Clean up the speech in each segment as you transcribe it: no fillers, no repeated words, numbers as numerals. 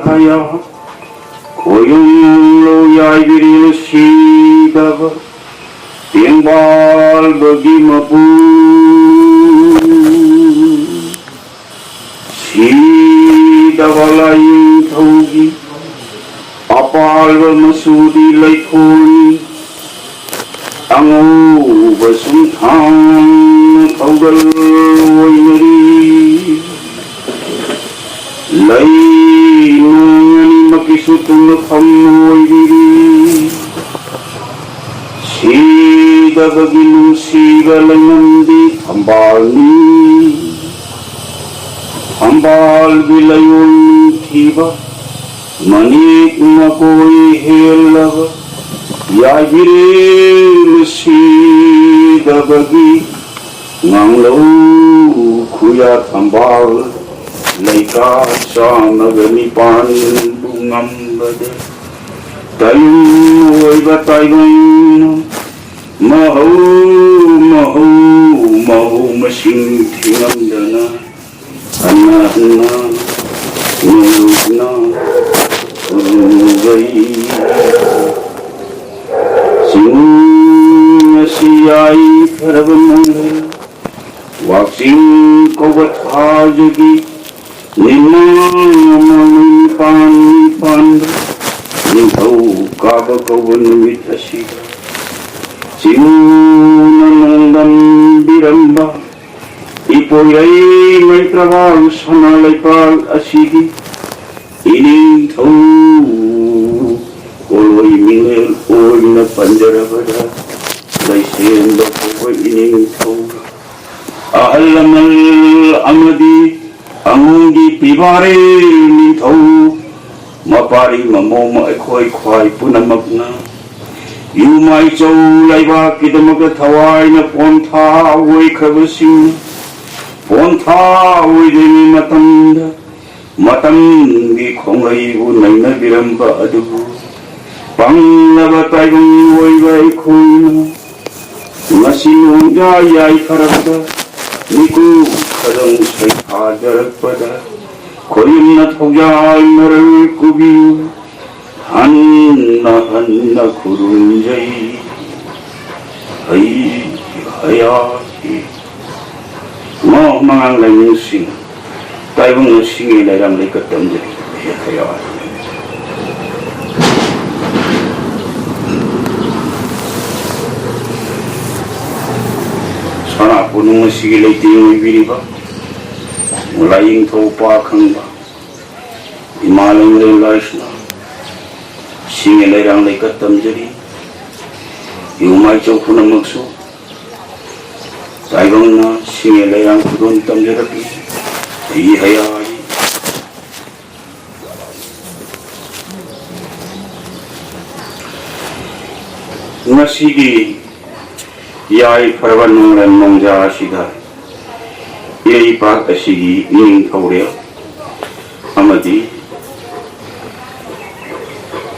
haya koyong lo yai biril sidaba tiangbal bagi mapu sidaba lain thogi apal masudi laikoni angu basumthang thaugal wainari lai nungani makisutul khamoi diri siga baginu siga lanandi hambal bilayun thiba manik makoi helaga ya gire siga bagi nganglau khuya hambal laika sanagani pan bungam bade tayu oi bataigon mahu masing thingam dana anna nulugna ugai sing siyai kharabam waksing kobat hajagi Nimang pan Nintau kaba kawan mitasi Sinunang biramba Ipoyay may trabaho sana laypag asigi Ining tau Koloy mingel oy na panjarabada Laysendo ko ining tau Ahalamal amadi Angungi pibare nintau mapari mamoma ekhoi khwai punamagna yumai chau laiba kidamaga thawai na pontha oi khabasi pontha oi deni matamgi khongai bu naina biramba adu pangnaba taigung oi bai khoina ngasinu jai kharabda niku kadang sai hajar pada koyna thogyal maral kubi hanna kurunjai hayati mo mangang lain sing taibung singi dalam lekat tamjari hayati sana punung sige leiting ibiri ba mulaying thopa khang ba imalang le laisna singe lerang lekat tamjari yumai chokuna maksu taibang na singe lerang kudon tamjarapi hi hayai ngasigi yai farwan ran mongja sida yai pak asigi ning thauria amadi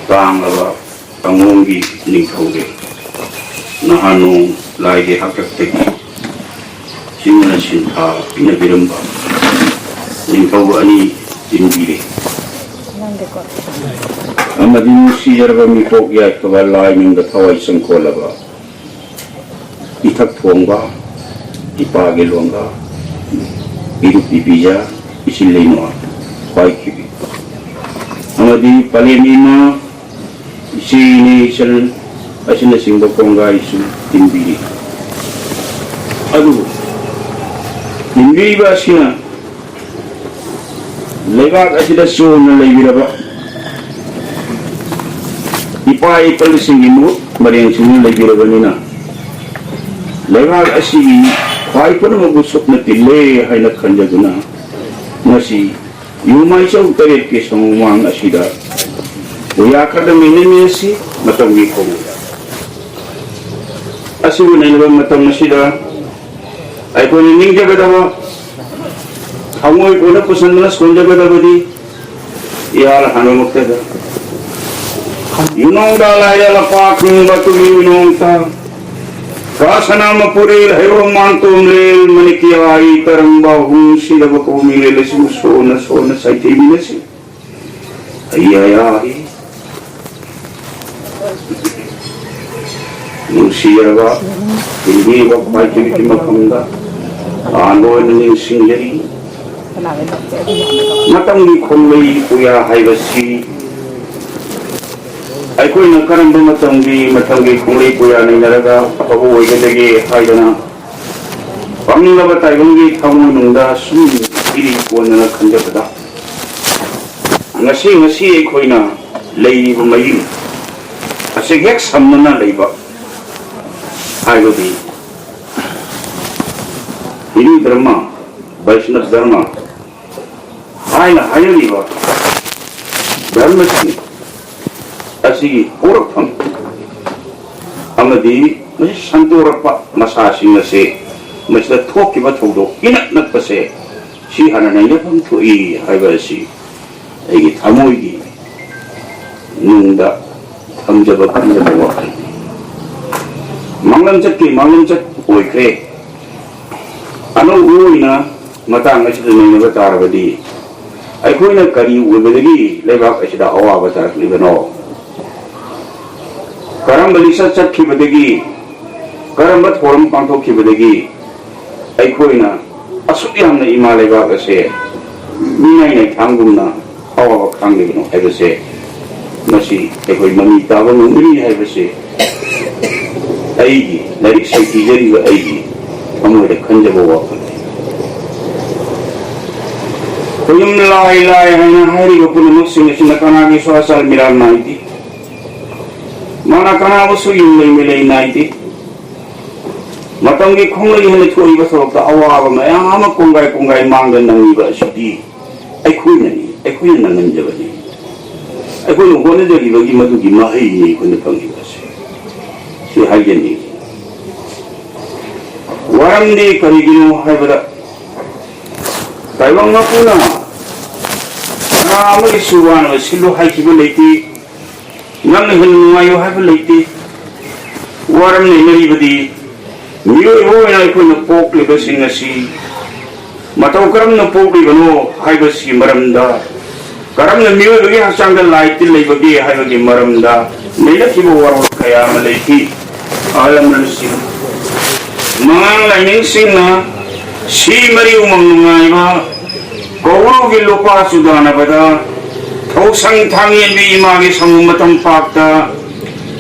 tangala tangongi ning thauria nahanu laige hakak teki simna sintha pinabiramba ning thau ani timbire amadi siyarba mi pok ya kawalai ning da thawai sangkolaba itak thongba ipagilonga irup ipija isilino kwai kibi amadi palemima isini sel asina singba konga isu timbiri adu timbiri ba sina lebak asida so na lebiraba ipai palisingimu mariang sunu lebiraba nina Lewat asigi, kaya pun mabusok na tile hay nakhanjaguna. Ngasi, yumay siya utarit kisang umang asida. Uya ka namin niya si matangi ko. Asiwo na ilabang matang asida. Ay kung nining jagadawa, hangoy ko na kusandalas kung jagadawa di, ihala hanong magtada. Yunong dalay alapak ng batu yunong ta. Kasana mapuril hero mantum lel manikiai tarambahung silaba komile lesu sona saite binasi. Ayaya. Nusiyaga hindi ba pagkiki makamda ano ning singjari matanggi khomlei kuya haibasi aikoi na karamba matanggi khomlei kuya nei naraga apabu oigedege haidana pamlaba taibangi thamu nungda sum iri kona khanjabada ngasi aikoi na leiriba mayim ase hek samnana leiba हाइबदी Hindu धर्म वैष्णव धर्म हायरीब धर्म से असिगी होरफम अमदी संतोरप मसासिंग से मसला थोकिब थोदो इनक नकपसे सी हाना नैनफम थोई हाइबसी एगी थमोइगी नुंदा थमजब खंजब वखल Manglam chat oikre ano uina matang asida nengba tarabadi aikoina kari ubedagi lebak asida awa batar libano karam balisa chat khibadagi karam bat forum pangtho khibadagi aikoina asuk yamna ima lebak ase minai nei thangumna awa khanglegno haibase masi aikoi mami tabang ngri haibase aigi larik saiti jari aigi amoy khanjabo wakal koyum lai hana hari ko pun muksing sinakana gi swasal miral naiti mana kana wasu yimlei milei naiti matangi khonglei hane thoi ba sorok awa ma ama kongai mangdan nangi ba sidi aikhui nan jabani aikhui no hone jari bagi madu gi mahai ni kun pangi ba si haigeni waramdi karigino haibara taibang mapuna amari suwana silu haikiba leiti ngamna hinungayo haiba leiti waramni naribadi miyoi hoina aikuna pokliba singasi matau karamna poklibano haiba si maramda karamna miyoi bagi hasangda laiti leibagi haibagi maramda nila kiba waram kaya malaiti alam nasi mangang lain singna si mari umang nungai ba kau gilupa sudah na bada thosang thangin bi imagi sangumatang pakta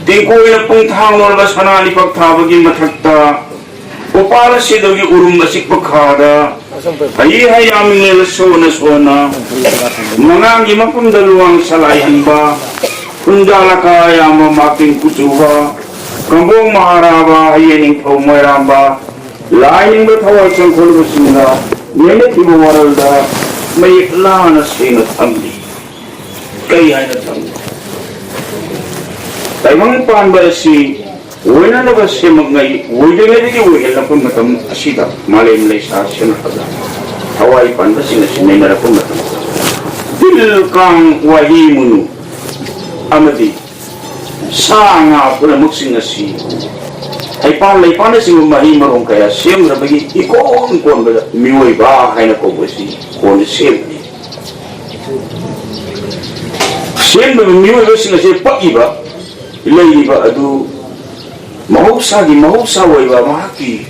tingkoi na pung thang nol bas panali pagthabagi mathakta upala sidogi urum basik pakhada hai amin sona mangang imapun daluang salayan ba kundala kaya mamaking kutuha Kambong maharaba hayening thaumairamba laining ba thawai changkhol basina nene thibo waralda mai lana sena thamli kai haina thamli taimang panba si oina na ba se magngai oidene digi oihel pun matam asida malem lai sa sen pada thawai panba sina sinai na pun matam dil kang wahimunu amadi sanga pula muksing nasi ai pan lai pan sing mahi marong kaya sem ra bagi ikon ba mioi ba haina ko basi kon sem ba mioi ba sing nasi pa iba ilai ba adu mahausa wai ba mahaki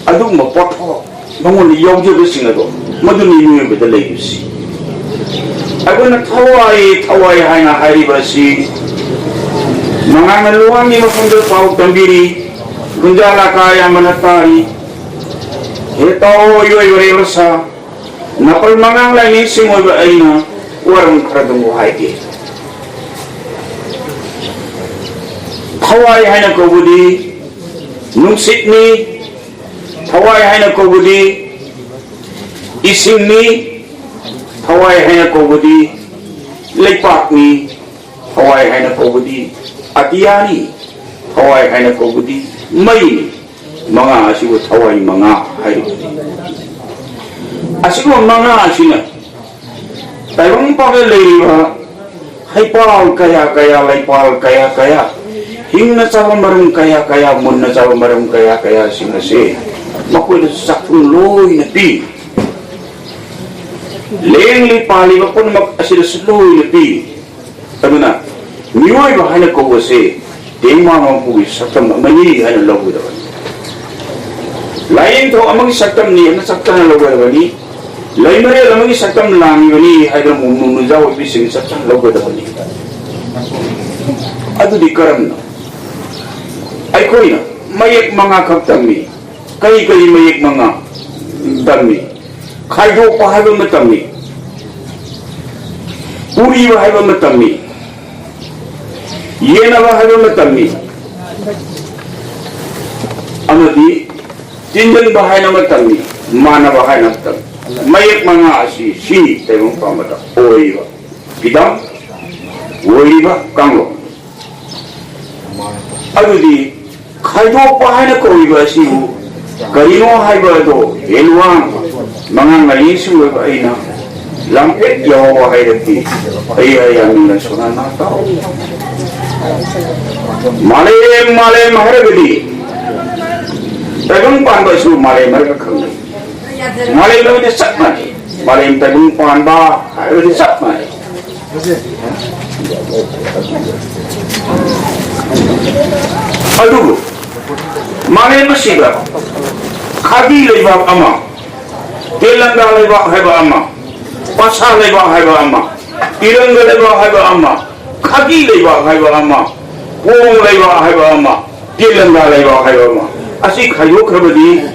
adu mapotho mangon yauje ba sing ado maduni mioi ba dalai si agona thawai haina hari ba si Mangangan luang ni mafundal pauk tambiri gunjala kaya manatari ito yoy rasa napal mangang lain simoy ba ay na warang karadong buhay ki Hawaii hay na kobudi nung Sydney Hawaii hay na kobudi ising ni Hawaii hay na kobudi Laipak ni Hawaii hay na kobudi Atiyani Hawaii hay na kobudi may mga asigo Hawaii mga hay asigo mga asina tayo pagalay ba hay pal kaya laipal kaya hingna cawa marum kaya kaya munna cawa marum kaya kaya singase makoy sakung loy na pi leng li pali ba pun mag asila sloy na pi aduna miyoy ba hana ko wase tingma mampu sakam mani hana logo da lain to amang sakam ni na sakam na logo da ni lain mare amang sakam lang ni hada mumnu jaw bi sing sakam logo da ni adu di karam na ay ko ina mayek mga kaptami kay mayek mga tami kayo pa hayo matami uri ba hayo matami yena ba hayo matami ano di tinjan ba hayo matami mana ba hayo matami mayek mga asi si tayo pamata oi ba pidam oi ba kanglo ano di kayo pa hayo ko iba sibu karino hayo do elwang mga ngalisu ba ina lampit yawa hayrati ay amin na sunan na tao malay maharagadi tagung pan ba su malay maragakang malay lo di sakman malay tagung pan ba hayo di sakman aduh malay masibak kadi lebak ama Tilangga lebak heba ama pasal lebak heba ama tirangga lebak heba ama kaki lebak heba ama pung lebak heba ama tilangga lebak heba ama asik hayo kerbedi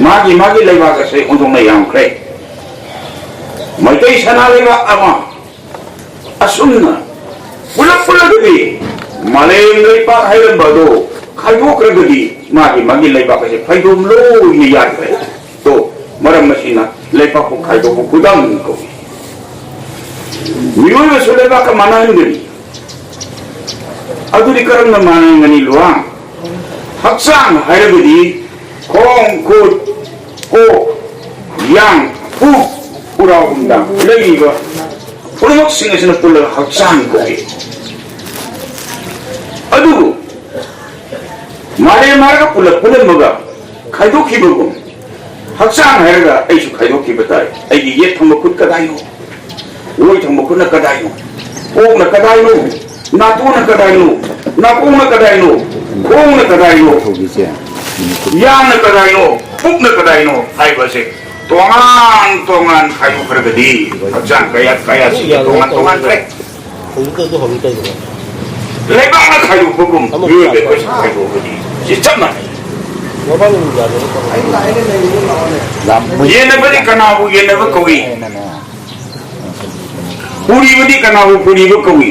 magi lebak kasi untuk nayang kre maitai sana lebak ama asunna pula gedi malay lebak heba bado hayo kerbedi magi lebak kasi haidom lo niyat to maram masina lepa ko kaido ko kudam ko miyo so lepa ka manahan gani adu di karam na manahan gani luang haksang hayragudi kong ko yang pura undang lagi ba pura singa sina pula haksang ko adu mare marga pula maga kaido kibo haksan hairga aisu kaido ki batai ai ye thang makut kadayo oi thang makut na kadayo o na kadayo na tu na kadayo na ko na kadayo ko na kadayo ya na kadayo puk na kadayo ai base tongan kayu bergedi haksan kaya si tongan trek lebang na kayu hukum ye be kayu bergedi si chama ye na bari kanabu ye na bakawi puri bari kanabu puri bakawi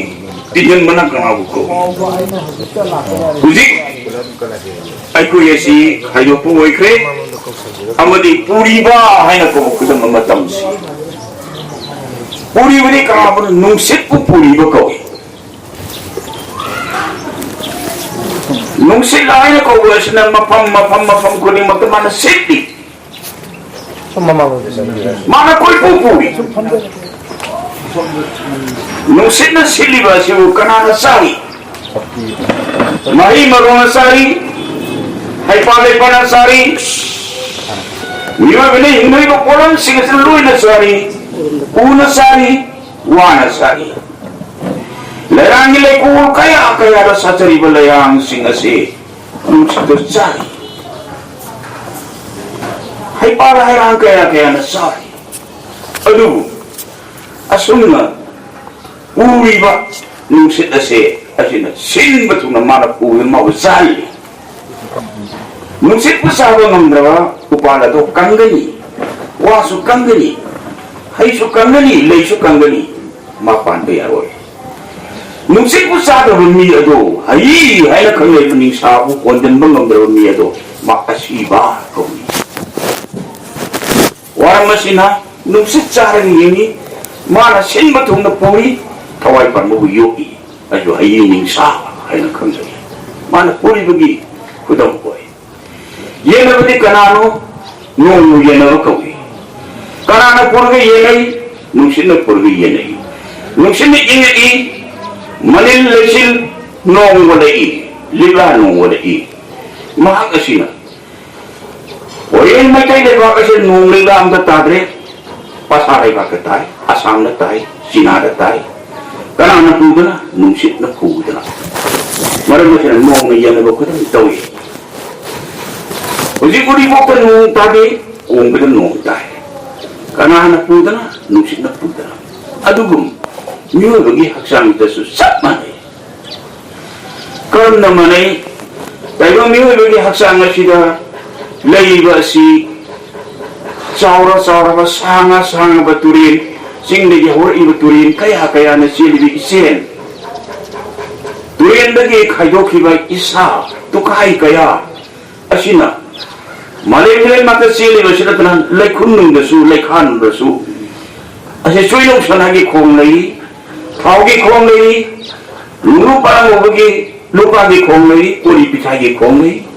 tijan mana kanabu ko uji ai ko yesi hayo pu oi kre amadi puri ba haina ko kudam matam si puri bari kanabu nungsit pu puri bakawi nungsit lain ko wala na mapam ko ni magkamana safety mana ko'y pupuri nungsit na sili ba siya kanana sari mahi marunga sari hay palay pa na sari niwa bini hindi ko kulang singasaluloy na sari una sari wana sari lerang nilai kul kaya ada sacari belayang singasi nungsit sari hay para hayrang kaya na sari aduh asumna uri ba nungsit asina sin betul na manap uri mawasali nungsit pasaba ngamdrawa upala to kanggani wasu kanggani hay su kanggani lay su kanggani mapanday aroy nungsit pasaba mi ado hay na kanglay ning sabu kondan bangamdrawa mi ado makasiba ko warang masina nungsit sarang ini mana sin betul na puri kawai pan mo yogi ayo hayining sa ay nakamsay mana puri bagi kudam boy yena badi kanano nung yena kawi kanana purgi yenay nungsin na purgi yenay nungsin na ingai malil lesil nung walay Lila nung wala mahal kasi na. O yun may kayo ba kasi nung lila ang tatadre, pasaray ka katay, asam na tayo, sinada tayo. Karena na puda na, nung sit na puda na. Marami sila nung may yan na ba ko na itaw eh. O di ko ka nung tadi, kung ka nung tayo. Karena na puda na, nung sit na puda na. Adugum, niyo bagi haksang ita susap man eh. Karon naman ay tayo miyo bagi haksang nga sila laiba si saura ba sanga baturin sing lagi hor ibaturin kaya na sila libig isen turin lagi kayo kiba isa tukay kaya asina malay mata sila ba sila tanan laikunung dasu laikhan dasu ase suyong sanagi kong lagi tawgi kong lagi lulu parang bagi lupa gi kong lagi, uli pitay gi kong lagi.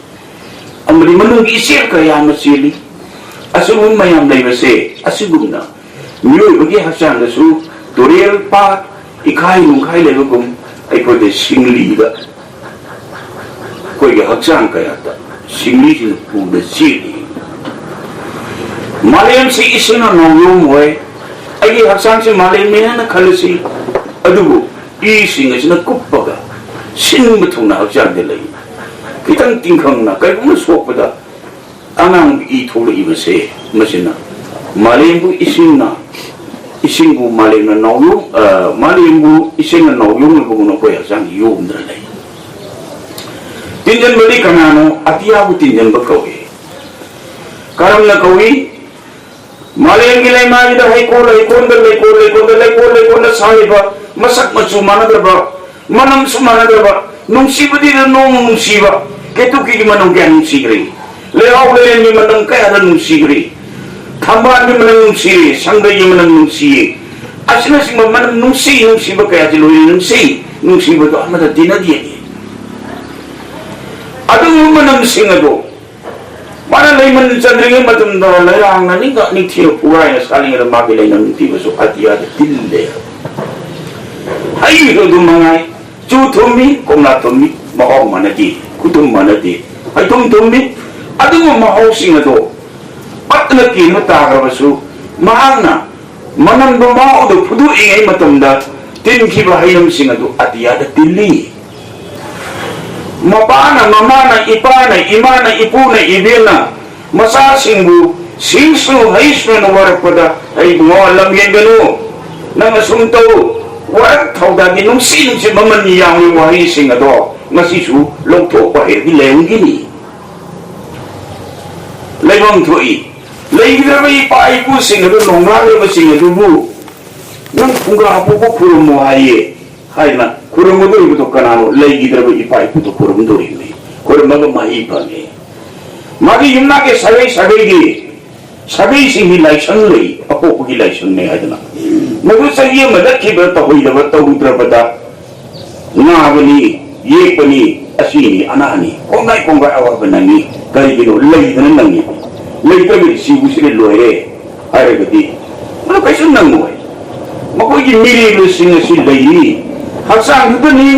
Ang mali manung isir kaya masili. Asumum mayam lay base, asugum na. Miyoy bagi hasan dasu, turil pa, ikay nung kay lay bagum, ay pwede singli da. Koy gi hasan kaya ta, singli sila po da sili. Malayam si isin na nong yung way, ay gi hasan si malayam niya na kalasi. Adugo, isin nga sila kupaga. Sino betul na hajar delay. Kita tingkang na kaya kung masok pada anang ituloy ibase masina. Malimbu isin na isin bu malim na nauyong malimbu isin na nauyong na bungo ko hajar yung delay. Tinjan balik kanano atiabu tinjan bakawi. Karam na kawi malim gilay mali dah hikol na sahiba masak masumana ba manang sumana ba nung siba di na nung siba ketu kiki manang kaya nung sigri lehaw lehan ni manang kaya na nung sigri tambahan ni manang nung siri sanggay ni manang nung siri asina si manang nung siba kaya siluhin nung siba to amada dinadiyan ni adong manang singado mana lay man sandringin matumda layang na nika ni tiyo puray na saling na mabilay ng tiba so atiyada tille ay ito dumangay Chu thumi, kung na thumi, mahal manadi, kutum manadi. Ay thumi, ado mo mahal singa do. At naki matagar basu, mahal na. Manang bumao do, pudu ingay matumda, tinki bahayam singa do, at yada tili. Mapana, mamana, ipana, imana, ipuna, ibina, masasingbu, singsu, haisno na warapada, ay bunga alam yan gano, nang asuntaw, warak tau dagi nung si mamaniyang yung wahising ado nga sisu longto pa di leong gini leong tu'i lay girabi pa ipu sing ado nung ngari masing ado bu nang kunga po po kurung mo haye hay na kurung mo do ibuto kanano lay girabi pa ipu to kurung do imi kurung mga mahipan magi yung nake sabay di sabay sing hilay siyang lay ako ko hilay siyang may adana Magu sahiya madaki berta hui da berta udra pada ngabani yekani asini anani kongai awak benani kali gino lay dan nangi lay kami si busire loere are gati mana kai sunang mo magu gi mili lu singa si lay haksang itu ni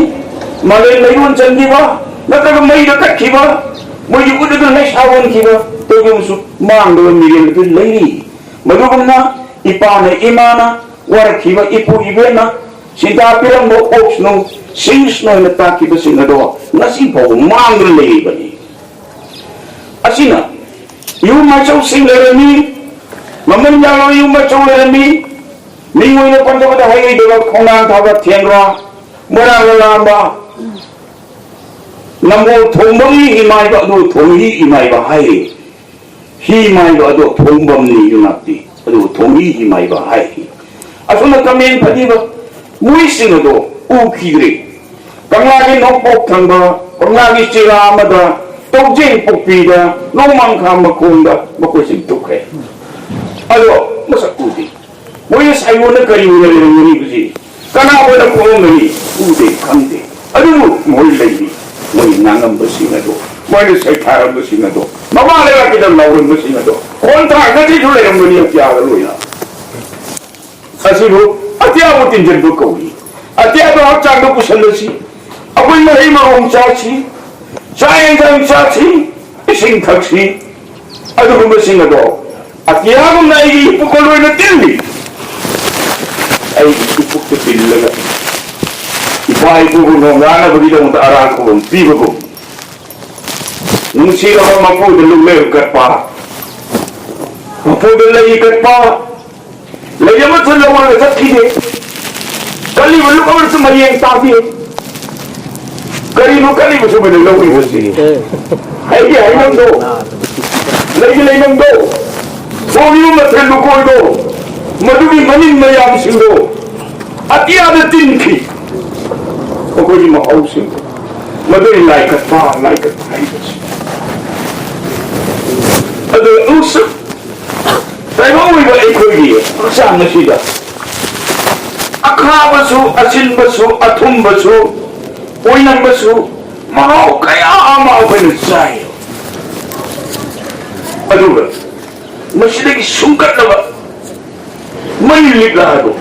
malay layun candi ba naka mai da takki ba mo yu udu da lay sawon ki ba to gi musu mang do mili lu lay magu na ipana imana warakiba ipu ibena sinta pirang mo ops no sings no na takiba singado nasi po mangle bani asina yung machaw singlerami mamanyalo yung machaw lerami ningoy na panda da hay do khonang thaba thiengra mora lamba namo thombangi imai ba do thongi imai ba hay hi mai ba do thombam ni yunati ado thongi imai ba hay asuna kami padi ba muising do ukidre kanglagi nokpok thangba kanglagi chira amada tokjeng pokpida nomang kham makunda makosim tukhe alo masakudi moye sayuna kariuna ni buji kana boda ko ngani ude kamde adu moy lady moy nangam basinga do moy sai thara basinga do mabale la kidam lawrun basinga do kontra gadi jule ngani kya galoya asibu atiabu tinjel do kawi atiabu hakchang do kusalasi akoy mahi marong chachi ꯆꯥꯛ ꯆꯥꯁꯤ ꯏꯁꯤꯡ ꯊꯛꯁꯤ ꯑꯗꯨꯒꯨꯝꯕꯁꯤꯡ ꯑꯗꯣ ꯑꯇꯤꯌꯥꯒꯨꯝꯅ ꯑꯩꯒꯤ ꯏꯄꯨꯛꯀ ꯂꯣꯏꯅ ꯇꯤꯜꯂꯤ ꯑꯩꯒꯤ ꯏꯄꯨꯛꯇ ꯇꯤꯜꯂꯒ ꯏꯄꯥ ꯏꯄꯨꯕꯨ ꯅꯣꯡꯉꯥꯟꯅꯕꯒꯤꯗꯃꯛꯇ ꯑꯔꯥꯟꯕ ꯄꯤꯕꯒꯨꯝ ꯅꯨꯡꯁꯤꯔꯕ ꯃꯄꯨꯗ ꯂꯨꯛꯂꯩ ꯀꯠꯄ ꯃꯄꯨꯗ ꯂꯩ ꯀꯠꯄ ꯂꯩ ꯑꯃꯁꯨ ꯂꯧꯔꯒ ꯆꯠꯈꯤꯗꯦ ꯀꯜꯂꯤꯕ ꯂꯨꯛ ꯑꯃꯁꯨ ꯃꯌꯦꯡ ꯇꯥꯗꯦ ꯀꯔꯤꯅꯣ ꯀꯜꯂꯤꯕꯁꯨ ꯃꯅ ꯂꯧꯔꯤꯕꯁꯤ ꯑꯩꯒꯤ ꯍꯩꯅꯝꯗꯣ ꯂꯩꯒꯤ ꯂꯩꯅꯝꯗꯣ ꯍꯣꯡꯂꯤꯕ ꯃꯊꯦꯜ ꯂꯨꯀꯣꯏꯗꯣ ꯃꯗꯨꯒꯤ ꯃꯅꯤꯡ ꯃꯌꯥꯝꯁꯤꯡꯗꯣ ꯑꯇꯤꯌꯥꯗ ꯇꯤꯟꯈꯤ ꯃꯈꯣꯏꯒꯤ ꯃꯍꯧꯁꯤꯡ ꯃꯗꯨꯒꯤ ꯂꯥꯏꯀꯠꯄ ꯍꯥꯏꯕꯁꯤ ꯑꯗꯨ ꯅꯨꯡꯁꯛ ꯇꯥꯏꯕꯪꯑꯣꯏꯕ ꯑꯩꯈꯣꯏꯒꯤ ꯍꯛꯆꯥꯡ ꯑꯁꯤꯗ ꯑꯈꯥꯕꯁꯨ ꯑꯁꯤꯟꯕꯁꯨ ꯑꯊꯨꯝꯕꯁꯨ ꯑꯣꯏꯅꯝꯕꯁꯨ ꯃꯍꯥꯎ kaya ama ꯑꯩꯈꯣꯏꯅ ꯆꯥꯏ ꯑꯗꯨꯒ ꯃꯁꯤꯗꯒꯤ ꯁꯨꯡꯀꯠꯂꯕ ꯃꯩ ꯂꯤꯛꯂꯥꯗꯣ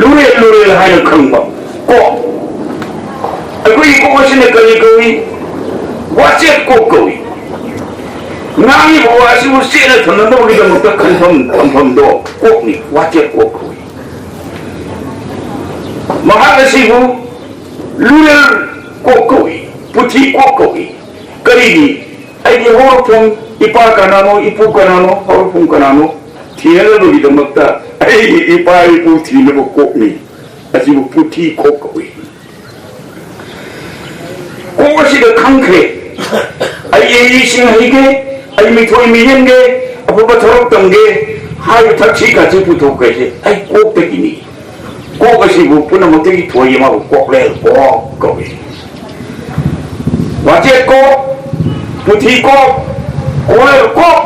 ꯂꯨꯔꯦꯜ ꯍꯥꯏꯅ ꯈꯪꯕ ꯀꯣꯛ ꯑꯩꯈꯣꯏꯒꯤ ꯀꯣꯛ ꯑꯁꯤꯅ ꯀꯔꯤ ꯀꯧꯏ ꯋꯥꯆꯦꯠ ꯀꯣꯛ ꯀꯧꯏ ꯉꯥꯡꯉꯤꯕ ꯋꯥ ꯑꯁꯤꯕꯨ ꯆꯦꯠꯅ ꯊꯝꯅꯅꯕꯒꯤꯗꯃꯛꯇ ꯊꯝꯐꯝꯗꯣ ꯀꯣꯛꯅꯤ ꯋꯥꯆꯦꯠ ꯀꯣꯛ ꯀꯧꯏ ꯃꯍꯥꯛ ꯑꯁꯤꯕꯨ ꯂꯨꯔꯦꯜ ꯀꯣꯛ ꯀꯧꯏ ꯄꯨꯊꯤ ꯀꯣꯛ ꯀꯧꯏ ꯀꯔꯤꯒꯤ ꯑꯩꯒꯤ ꯍꯧꯔꯛꯐꯝ ꯏꯄꯥ ꯀꯅꯥꯅꯣ ꯏꯄꯨ ꯀꯅꯥꯅꯣ ꯍꯧꯔꯛꯐꯝ ꯀꯅꯥꯅꯣ ꯊꯤꯅꯅꯕꯒꯤꯗꯃꯛꯇ ꯑꯩꯒꯤ ꯏꯄꯥ ꯏꯄꯨ ꯊꯤꯅꯕ ꯀꯣꯛꯅꯤ ꯑꯁꯤꯕꯨ ꯄꯨꯊꯤ ꯀꯣꯛ ꯀꯧꯏ ꯀꯣꯛ ꯑꯁꯤꯗ ꯈꯪꯈ꯭ꯔꯦ ꯑꯩ ꯏꯁꯤꯡ ꯍꯩꯒꯦ ꯑꯩ ꯃꯤꯊꯣꯏ ꯃꯤꯍꯦꯟꯒꯦ ꯑꯐꯕ ꯊꯕꯛ ꯇꯝꯒꯦ ꯍꯥꯏꯕ ꯊꯛꯁꯤ ꯈꯥꯁꯤ ꯄꯨꯊꯣꯛꯈ꯭ꯔꯦꯁꯦ ꯑꯩ ꯀꯣꯛꯇꯒꯤꯅꯤ ꯀꯣꯛ ꯑꯁꯤꯕꯨ ꯄꯨꯝꯅꯃꯛꯇꯒꯤ ꯊꯣꯏ ꯑꯃꯕꯨ ꯀꯣꯛꯂꯦꯜ ꯀꯣꯛ ꯀꯧꯏ ꯋꯥꯆꯦꯠ ꯀꯣꯛ ꯄꯨꯊꯤ ꯀꯣꯛ ꯀꯣꯛꯂꯦꯜ ꯀꯣꯛ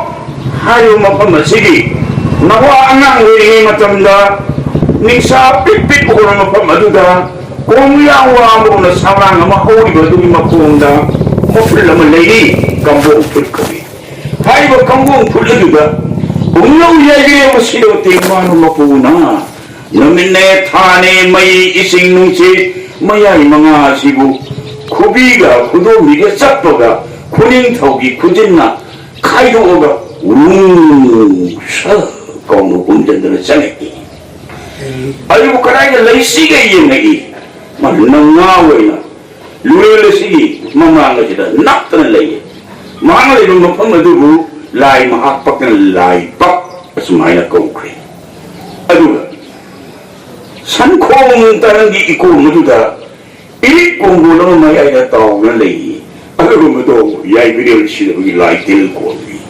ꯍꯥꯏꯔꯤꯕ ꯃꯐꯝ ꯑꯁꯤꯒꯤ ꯅꯋꯥ ꯑꯉꯥꯡ ꯑꯣꯏꯔꯤꯉꯩ ꯃꯇꯝꯗ ꯅꯤꯡꯁꯥ ꯄꯤꯛ ꯄꯤꯛ ꯍꯧꯔꯕ ꯃꯐꯝ ꯑꯗꯨꯗ ꯀꯣꯡ ꯌꯥꯝ ꯋꯥꯡꯕꯒꯨꯝꯅ ꯁꯥꯡꯂꯥꯡ ꯑꯃ ꯍꯧꯔꯤꯕ ꯑꯗꯨꯒꯤ ꯃꯈꯣꯡꯗ ꯃꯐꯨꯜ ꯑꯃ ꯂꯩꯔꯤ ꯀꯝꯕꯣꯡ ꯐꯨꯠ ꯀꯧꯏ ꯍꯥꯏꯔꯤꯕ ꯀꯝꯕꯣꯡ ꯐꯨꯠ ꯑꯗꯨꯗ ꯎꯡꯂꯧ ꯌꯥꯏꯕꯤꯔꯕ ꯁꯤꯔꯣ ꯇꯦꯡꯕꯥꯟ ꯃꯄꯨꯅ ꯅꯨꯃꯤꯠꯅꯦ ꯊꯥꯅꯦ ꯃꯩ ꯏꯁꯤꯡ ꯅꯨꯡꯁꯤꯠ ꯃꯌꯥꯏ ꯃꯉꯥ ꯑꯁꯤꯕꯨ ꯈꯨꯕꯤꯒ ꯈꯨꯗꯣꯝꯕꯤꯒ ꯆꯠꯄꯒ ꯈꯨꯅꯤꯡꯊꯧꯒꯤ ꯈꯨꯖꯤꯟꯅ ꯈꯥꯏꯗꯣꯛꯑꯒ ꯁ ꯀꯧꯅ ꯍꯨꯝꯖꯤꯟꯗꯨꯅ ꯆꯪꯉꯛꯏ ꯑꯗꯨꯕꯨ ꯀꯗꯥꯏꯗ ꯂꯩꯁꯤꯒ ꯌꯦꯡꯉꯛꯏ ꯃꯗꯨꯅ ꯉꯥꯎꯋꯦꯅ ꯂꯨꯔꯦꯜ ꯑꯁꯤꯒꯤ ꯃꯃꯥꯡ ꯑꯁꯤꯗ ꯅꯞꯇꯅ ꯂꯩꯌꯦ ꯃꯍꯥꯛꯅ ꯂꯩꯕ ꯃꯐꯝ ꯑꯗꯨꯕꯨ ꯂꯥꯏ ꯃꯍꯥꯛ ꯄꯛꯇꯅ ꯂꯥꯏꯕꯛ ꯑꯁꯨꯃꯥꯏꯅ ꯀꯧꯈ꯭ꯔꯦ ꯑꯗꯨꯒ ꯁꯟꯈꯣꯡ ꯇꯔꯪꯒꯤ ꯏꯀꯣꯡ ꯑꯗꯨꯗ ꯏꯔꯤꯛ ꯀꯣꯡꯒꯣꯜ ꯑꯃ ꯃꯌꯥꯏꯗ ꯇꯥꯎꯗꯨꯅ ꯂꯩꯌꯦ ꯑꯗꯨꯒꯨꯝꯕꯗꯣ ꯌꯥꯏꯕꯤꯔꯦꯜ ꯁꯤꯗꯕꯒꯤ ꯂꯥꯏꯇꯦꯜ ꯀꯣꯜꯂꯤ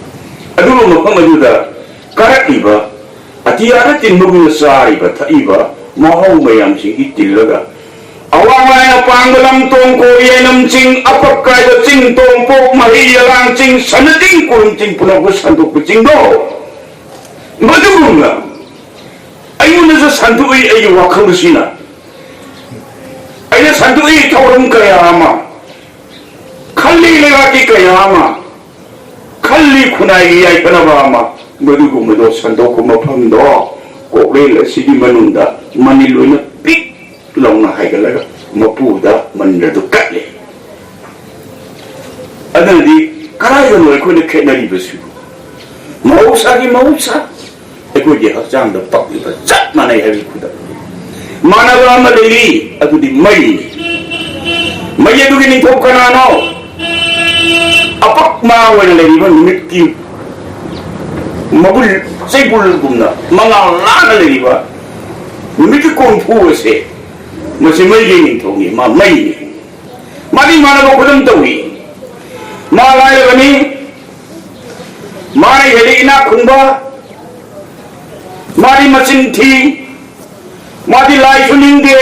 ꯑꯗꯨꯒ ꯃꯐꯝ ꯑꯗꯨꯗ ꯀꯥꯔꯛꯂꯤꯕ ꯑꯇꯤꯌꯥꯗ ꯇꯤꯟꯕꯒꯨꯝꯅ ꯆꯥꯔꯤꯕ ꯊꯛꯏꯕ ꯃꯍꯥꯎ ꯃꯌꯥꯝꯁꯤꯡꯒꯤ ꯇꯤꯜꯂꯒ ꯑꯋꯥꯡꯃꯥꯏꯅ ꯄꯥꯡꯕ ꯂꯝꯇꯣꯡ ꯀꯣꯌꯦꯅꯝ ꯆꯤꯡ ꯑꯄꯛꯀꯥꯏꯕ ꯆꯤꯡ ꯇꯣꯡꯄꯣꯛ ꯃꯍꯩ ꯌꯦꯂꯥꯡ ꯆꯤꯡ ꯁꯅꯆꯤꯡ ꯀꯣꯏꯝ ꯆꯤꯡ ꯄꯨꯝꯅꯃꯛ ꯁꯟꯗꯣꯛꯄ ꯆꯤꯡꯗꯣ ꯃꯗꯨꯒꯨꯝꯅ ꯑꯩꯉꯣꯟꯗꯁꯨ ꯁꯟꯗꯣꯛꯏ ꯑꯩꯒꯤ ꯋꯥꯈꯜ ꯑꯁꯤꯅ ꯑꯩꯅ ꯁꯟꯗꯣꯛꯏ ꯊꯧꯔꯝ ꯀꯌꯥ ꯑꯃ ꯈꯜꯂꯤ ꯂꯩꯕꯥꯛꯀꯤ ꯀꯌా ꯑꯃ ꯈꯜꯂꯤ ꯈꯨꯟꯅꯥꯏꯒꯤ ꯌꯥꯏꯐꯅꯕ ꯑꯃ ꯃꯗꯨꯒꯨꯝꯕꯗꯣ ꯁꯟꯗꯣꯛꯄ ꯃꯐꯝꯗꯣ ꯀꯣꯛꯂꯦꯜ ꯑꯁꯤꯒꯤ ꯃꯅꯨꯡꯗ ꯃꯅꯤꯜ ꯑꯣꯏꯅ ꯄꯤꯛ ꯂꯥꯎꯅ ꯍꯥꯏꯒꯠꯂꯒ ꯃꯄꯨꯗ ꯃꯅꯤꯜ ꯑꯗꯨ ꯀꯠꯂꯦ ꯑꯗꯨꯅꯗꯤ ꯀꯗꯥꯏꯗꯅꯣ ꯑꯩꯈꯣꯏꯅ ꯈꯦꯠꯅꯔꯤꯕꯁꯤꯕꯨ ꯃꯍꯧꯁꯥꯒꯤ ꯃꯍꯧꯁꯥ ꯑꯩꯈꯣꯏꯒꯤ ꯍꯛꯆꯥꯡꯗ ꯄꯛꯂꯤꯕ ꯆꯞ ꯃꯥꯟꯅꯩ ꯍꯥꯏꯕꯒꯤ ꯈꯨꯗꯝ ꯃꯥꯟꯅꯕ ꯑꯃ ꯂꯩꯔꯤ ꯑꯗꯨꯗꯤ ꯃꯩꯅꯤ ꯃꯩ ꯑꯗꯨꯒꯤ ꯅꯤꯡꯊꯧ ꯀꯅꯥꯅꯣ ꯑꯄꯛꯃ ꯑꯣꯏꯅ ꯂꯩꯔꯤꯕ ꯅꯨꯃꯤꯠꯀꯤ ꯃꯕꯨꯜ ꯆꯩꯕꯨꯜꯒꯨꯝꯅ ꯃꯉꯥꯜ ꯂꯥꯅ ꯂꯩꯔꯤꯕ ꯅꯨꯃꯤꯠꯀꯤ ꯀꯣꯡꯐꯨ ꯑꯁꯦ ꯃꯁꯤ ꯃꯩꯒꯤ ꯅꯤꯡꯊꯧꯅꯤ ꯃꯥ ꯃꯩꯅꯤ ꯃꯥꯗꯤ ꯃꯥꯟꯅꯕ ꯈꯨꯗꯝ ꯇꯧꯏ ꯃꯥ ꯂꯥꯏꯔꯕꯅꯤ ꯃꯥꯅ ꯍꯦꯜꯂꯤ ꯏꯅꯥꯛ ꯈꯨꯟꯕ मारी मचिन थी मादी लाइफ निंगे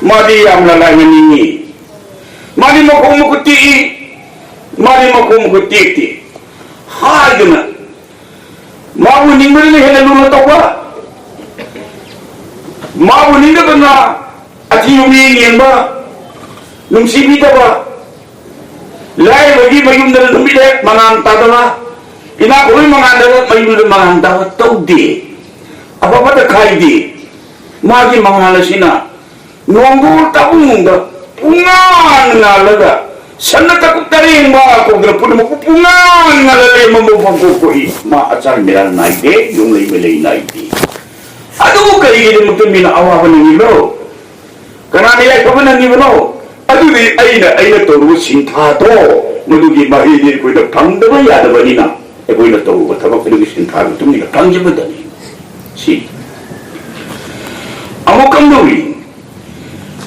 मादी यामला लाइफ निंगी मादी मकोम कुत्ती मादी मकोम कुत्ती थी हार गना माबू निंगल ने हेले लूना तोवा माबू निंगल बना अति युमी येंबा नुंसी भी तवा लाइफ बगी मयूम दल नुमी ले मंगान तादवा इना कोई मंगान दल मयूम दल मंगान तावा तो दे अफबद खाइदी मागी मंगाल असिना नोंगो ताबुंगदा pungan ngalaga sana takut taring ba ko gra pun mo pungan ngalale mo ko ma achar mera naide yung lay melay naide adu kay gid mo tumina awa ni lo kana nila ko na ni lo adu ni aina to ru sinta to mudugi mahidi ko da pangda ya da banina e ko ina to ko tabak ni sinta to ni pangje badani si amukam doi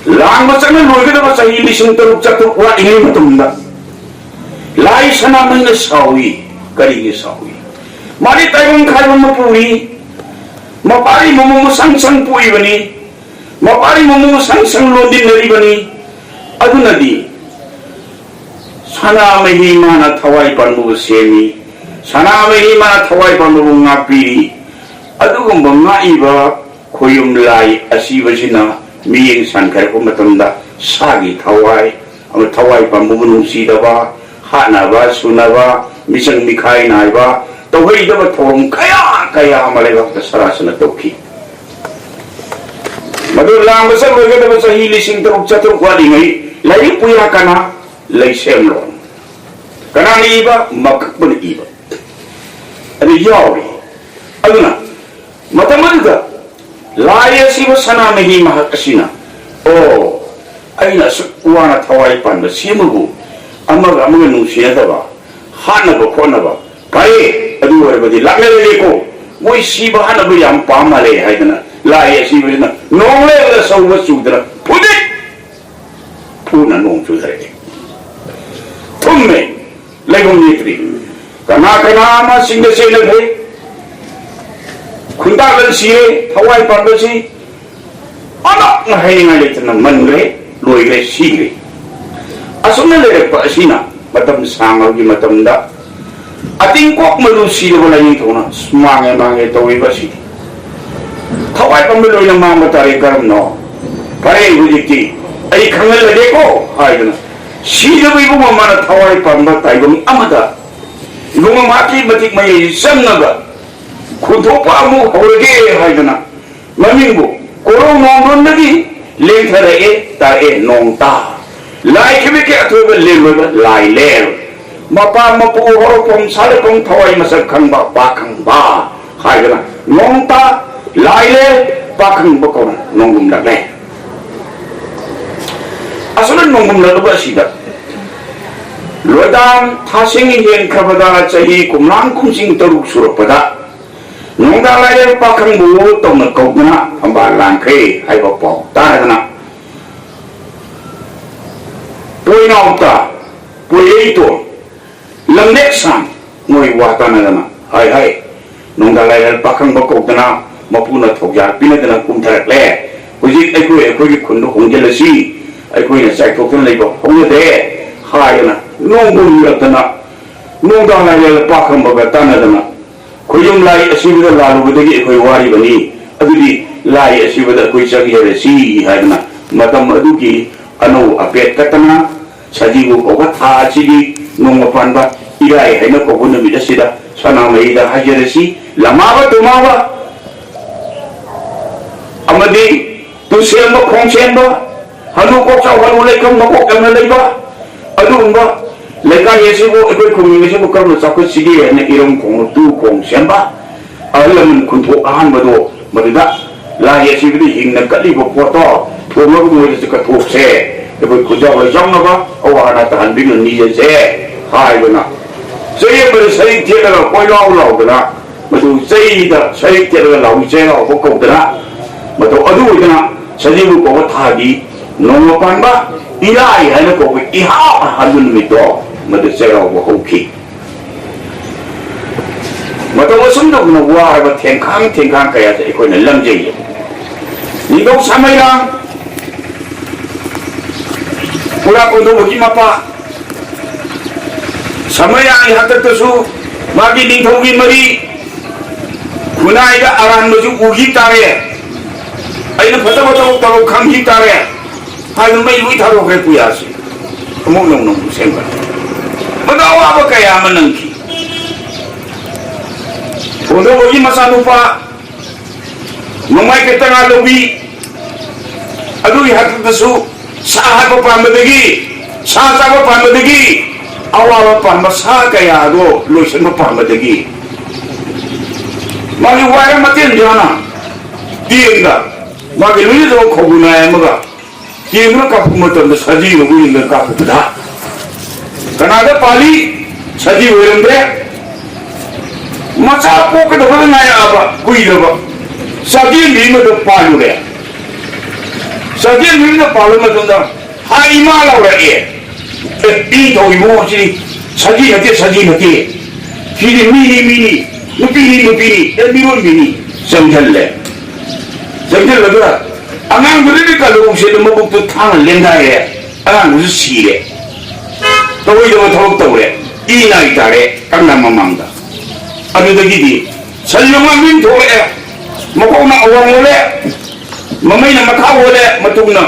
lang masana loy ka sa hilising taruk chatuk wa ingay matumda lai sana may nasawi karingi sawi mari tayong kayo mapuri mapari mumumusang-sang puwi bani mapari mumumusang-sang lodin nari bani adu nadi sana may hima na taway panmu semi sana may hima na taway panmu ngapiri adu kung mga iba kuyum lai asiba sina miyeng sankar ko matanda sagi taway ang taway pamubunong sida ba hana ba suna ba misang mikay na ba taway dapat tawang kaya malewak na sarasa na toki madulang basa mga dapat sa hilising taruk chaturuk wali ngay layo puya ka na lay semlong kanang iba makakpan iba ano yawi ano na mataman ka laya siwa sana may mahal kasina oh ay na uwana taway pan na simagu amaga mga nungsiya ba hana ba ko na ba kaya aduwa ba di laklalali ko mo'y siba hana ba yung pamali hay na laya siwa na nong laya sa uwa sudra pudit puna nong sudra tumme layong nitri kana singa sila he kundalan siye tawai pambasi anak ngahay nga lito ng manre loy sigre asong nalere pa asina matam sangaw di matamda ating kok malusi na wala yung tuna sumangay tawai basi tawai pambaloy ng mga matari karam no pare hujiti ay kangal lade ko ay na siya ba yung mamana tawai pambatay yung amada yung mamati matik may isang naga kutopa mo horge haydana mamingbo korong nong nagi lengthare tae nong ta lai kibike atoba lelwa lai ler mapa mapu horokong sale kong thawai masak khang ba haydana nong ta lai le bakang bakon nongum dakle asalan nongum lakba sida lodang thasingi hen khabada chahi kumlang kumsing taruk surapada nungda lai pakang bu tong na kau na ambalan khe hai ba po ta na poi na ta poi to lam nek sam ngoi wa ta na hai nungda lai pakang ba kau na mapuna thok ya pina na kum thar le huji ai ko khun do hong jela si ai ko na sai thok lai ba hong de hai na nong bu ya ta na nungda lai pakang ba ta na kuyum lai asibida lalu bedagi koi wari bani adudi lai asibida koi chagi hele si haina matam aduki anu apet katana sajibu ko tha chigi nong pan ba irai haina ko bun mi dasida sana mai da hajere si lama ba tumawa amadi tu semba khong semba hanu ko chaw hanu lai kam ko kam lai ba adu ba leka yesibu ikoi kumingisi bu karno sakut sigi ne irong kong tu kong semba alam kuntu ahan bado maduda la yesibu di hingna kali bu foto tumo bu mo jika tu se ikoi kuja wa jang na ba awana tahan bingun ni je hai bana sei ber sei tiada la koi lau bana madu sei da sei tiada la lau je la bu ko bana madu adu bana sajibu ko thadi nong pan ba ilai hai ko iha hadun mito madu sero wa hoki madu wasum do na wa ba tengkang kaya sa ikoi na lamje ni do samay lang pula ko do gi mapa samay ang hatat su magi ding thogi mari kunai ga aran do ju ugi tare ai na phata taro khang gi tare hai mai lui tharo kre puya si mo nong semba magawa ba kaya manangki uno bagi masa lupa mamay kita nga lobi aduy hatat su सा हाबा पामदगी सा चाबा पामदगी अवाबा palm सा कया दो लोइसन पामदगी मागी wire मतेन जाना तिंगा मागी लुई दो खोगुना मगा तिंगा कापु मतम सजी गुइंगा कापु दा कनादा पाली सजी होरंदे मचा पोक दबा नायाबा गुइदबा सजी मीमद पालुरे सजी मीमद पालु मतंदा हा इमा लावरे इ तो इमो सजी नते फिर मिनी नुपीनी एबिरोन बिनी समझल लगा अगांग दुरी कलु से मबुक तो थांग लेंदाए अगांग उस सीरे तो वही जो थोक तौरे ई नाई तारे कंना ममांगा अदुदगी सल्लुमा मिन थोरे मकोना अवांगोले ममैना मखा होले मतुगना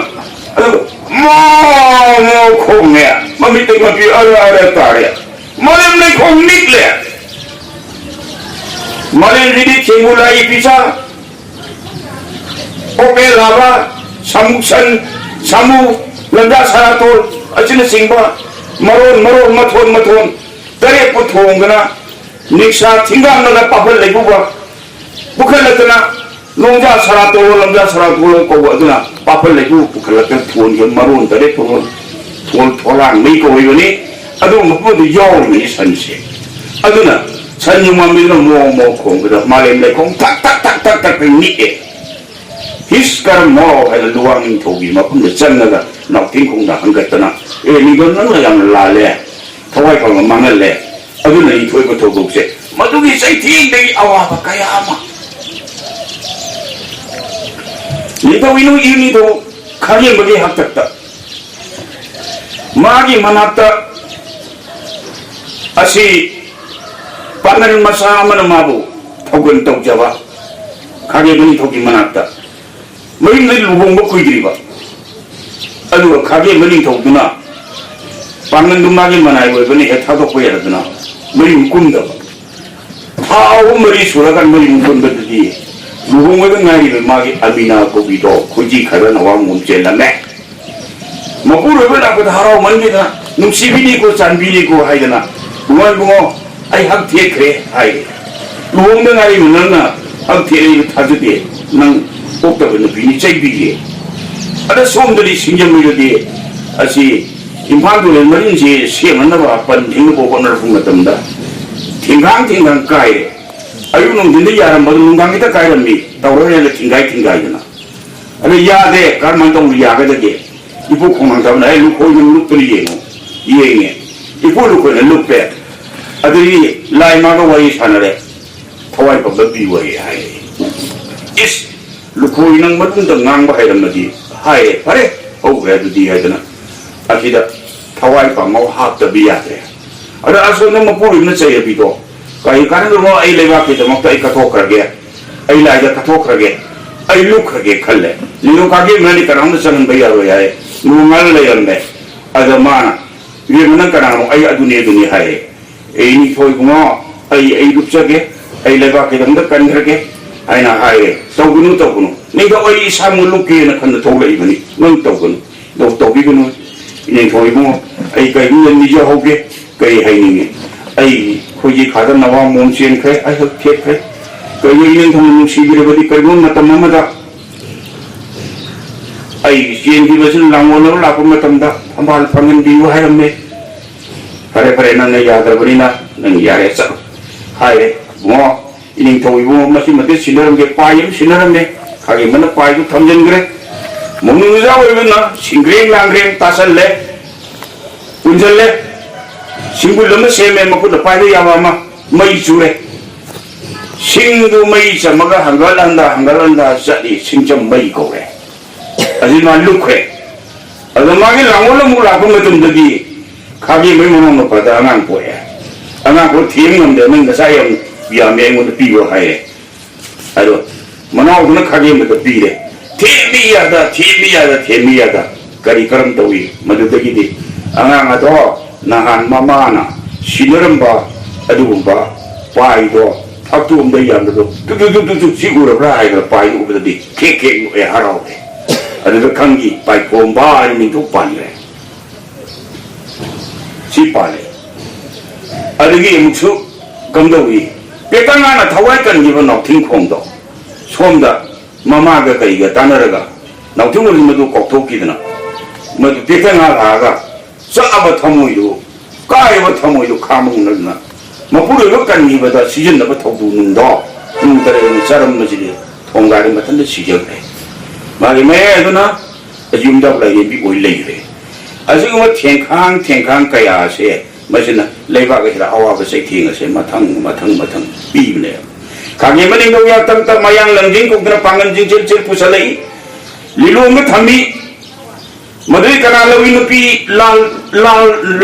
अदु मो खोंगे ममी ते मपी अरे तारे मलेम नै खोंग निकले मलेम रिदी चेंगुलाई पिसा ओपे लावा समुक्सन समु लंदा सारातोल अचिन सिंबा मरोन मथोन तरे पुथोंगना निक्सा थिंगाम नला पापल लेबुबा बुखलतना लोंजा सारातोल लंदा सारातोल को अदुना पापल लेबु बुखलक थोन य मरोन तरे थोन थोलांग नै को होयबनी अदु मपुदु यावनि सनसे अदुना सन्युमा मिनो मो खोंगदा मालेम लेखों तक निए हिस कर मो है लुवांग थोगी मपुन चन्नगा नौथिं खोंदा हंगतना ए निगन नंग yang लाले थवाई को मांगले अदुना इ थोय को थोगुसे मदुगी सैथिंग देगी अवाबा कयामा नितो विनु इनि तो खागे बगे हक्तता मागी मनाता असी पानन मसा मन माबु थोगन तौजबा खागे बनि थोगी मनाता मई नै लुबोंबो कुइद्रिबा अदु खागे बनि थोगुना पानन दुमागे मनाय बनि हे थादो कोयरदना मई मुकुंदबा थाव मरी सुरगन मई मुकुंददि लुबोंबो नारि मागे अबिना कोबिदो खुजी खरन वाम मुमचेलमे मपुरबो लाको धाराव मनगिना नुसिबिनि को चानबिनि को हायदना बुंगो बुंगो आई हक थेख्रे हाय लुबोंबो नारि मनना हक थेरे थाजदे नंग ओक्तबन बिनि चैबिगे अदा सोमदरि सिंजमगदि असि इम्फाल दुले मरिनसे सेमनबा पन थिंगबो होनर फुंगतमदा थिंगांग काय अयु नंदिन यारम बदु नंगांगिता कायरमि तवरने थिंगायना अबे यादे करमन तंग यागदगे इपु खोंगां तबना आई लुखोय लुक्तनि येंगे इपु लुखोय लुक्पे अदि लाइमागा वई सानरे थवाई पब बिवई हाय इस लुखोय नंग मदुन त ngang हायरमदि हाय फरे औग्रे दुदि हायदना अखिदा थवाई पमौ हात बियादे अदा असो न मपुरि न चय बिदो kai kan ro ai lewa ke tamo kai ka thok rage ai lai da ka thok rage ai luk rage khalle liu ka ge mani karam na sanan baya ro yae nu ngal le yande ada mana ye mana karam ai aduni hai ei ni thoi gumo ai lup chage ai lewa ke dam da kan rage ai na hai togunu ni ga ai samu luk ke na khan thok lai bani nang togunu do togi gunu ni thoi gumo ai kai ni jo hoge kai hai ni ai खोजी खादा नवा मोमचेन खे आई हक थे खे कई इन थम सिबिरबदि कइबो मतम मदा आई जेन दि बसिन लांगोनो लापो मतमदा अमाल फंगन दिउ हायरमे फरे नंग यादरबनिना नंग यारे च हाय मो इनिंग थोइबो मसि मते सिनरम के पायम सिनरमे खागे मन पायु थमजनग्रे मोनुजा होइबना सिंग्रेंग लांग्रेंग तासले उंजले सिंगुल लम सेमे मकुद पाइदे यामा मई चुरे सिंगदु मई चमगा हंगलंदा चली सिंगजम मई कोरे अजिमा लुखरे अदमागे लांगोल मु लाको मतुमदगी खागे मई मोनो पदा अंगांग पोए अंगांग को थिम नंदे नंग सायम बिया मेंगो पिबो हाय अदो मनाव गुन खागे मत पीरे थेमियादा करी करम तोई मदुदगी दि अंगांग अदो nahan mamana sinaramba adugumba paido thaktumda yamdo tu sigura brai ga pai ubadi ke e harau ꯑꯗꯨꯒ ꯈꯪꯒꯤ ꯄꯥꯏꯈꯣꯝꯕ ꯍꯥꯏꯅ ꯅꯤꯡꯊꯧ ꯄꯥꯟꯈ꯭ꯔꯦ ꯁꯤ ꯄꯥꯜꯂꯦ ꯑꯗꯨꯗꯒꯤ ꯑꯃꯨꯛꯁꯨ ꯀꯝꯗꯧꯏ ꯄꯦꯇꯪꯉꯥꯅ ꯊꯋꯥꯏ ꯀꯟꯈꯤꯕ ꯅꯥꯎꯊꯤꯡꯈꯣꯡꯗꯣ ꯁꯣꯝꯗ ꯃꯃꯥꯒ ꯀꯩꯒ ꯇꯥꯟꯅꯔꯒ ꯅꯥꯎꯊꯤꯡꯈꯣꯡꯁꯤ ꯃꯗꯨ ꯀꯥꯎꯊꯣꯛꯈꯤꯗꯅ ꯃꯗꯨ ꯄꯦꯇꯪꯉꯥ ꯂꯥꯛꯑꯒ ꯆꯥꯕ ꯊꯃꯣꯏꯗꯨ ꯀꯥꯏꯕ ꯊꯃꯣꯏꯗꯨ ꯈꯥꯝꯕ ꯉꯝꯅꯗꯅ ꯃꯄꯨꯔꯣꯏꯕ ꯀꯟꯈꯤꯕꯗ ꯁꯤꯖꯤꯟꯅꯕ ꯊꯧꯗꯨ ꯅꯨꯡꯗꯣ ꯅꯨꯡ ꯇꯔꯦꯠꯅ ꯆꯥꯔꯝꯕꯁꯤꯗꯤ ꯊꯣꯡꯒꯥꯏꯔ ꯃꯊꯟꯇ ꯁꯤꯖꯈ꯭ꯔꯦ ꯃꯥꯒꯤ ꯃꯌꯥꯏ ꯑꯗꯨꯅ ꯌꯨꯝꯗ ꯂꯥꯏꯔꯦꯝꯕꯤ ꯑꯣꯏ ꯂꯩꯈ꯭ꯔꯦ ꯑꯁꯤꯒꯨꯝꯕ ꯊꯦꯡꯈꯥꯡ ꯀꯌꯥ ꯑꯁꯦ ꯃꯁꯤꯅ ꯂꯩꯕꯥꯛ ꯑꯁꯤꯗ ꯑꯋꯥꯕ ꯆꯩꯊꯦꯡ ꯑꯁꯦ ꯃꯊꯪ ꯄꯤꯕꯅꯦꯕ ꯈꯥꯡꯉꯦꯝꯕ ꯅꯤꯡꯊꯧ ꯌꯥꯇꯝꯇ ꯃꯌꯥꯡ ꯂꯝꯖꯤꯡ ꯀꯧꯗꯅ ꯄꯥꯡꯒꯟ ꯆꯤꯡꯆꯦꯜ ꯄꯨꯁꯜꯂꯛꯏ ꯂꯤꯂꯣꯡꯗ ꯊꯝꯃꯤ ꯃꯗꯨꯗꯤ ꯀꯅꯥ ꯂꯧꯏ ꯅꯨꯄꯤ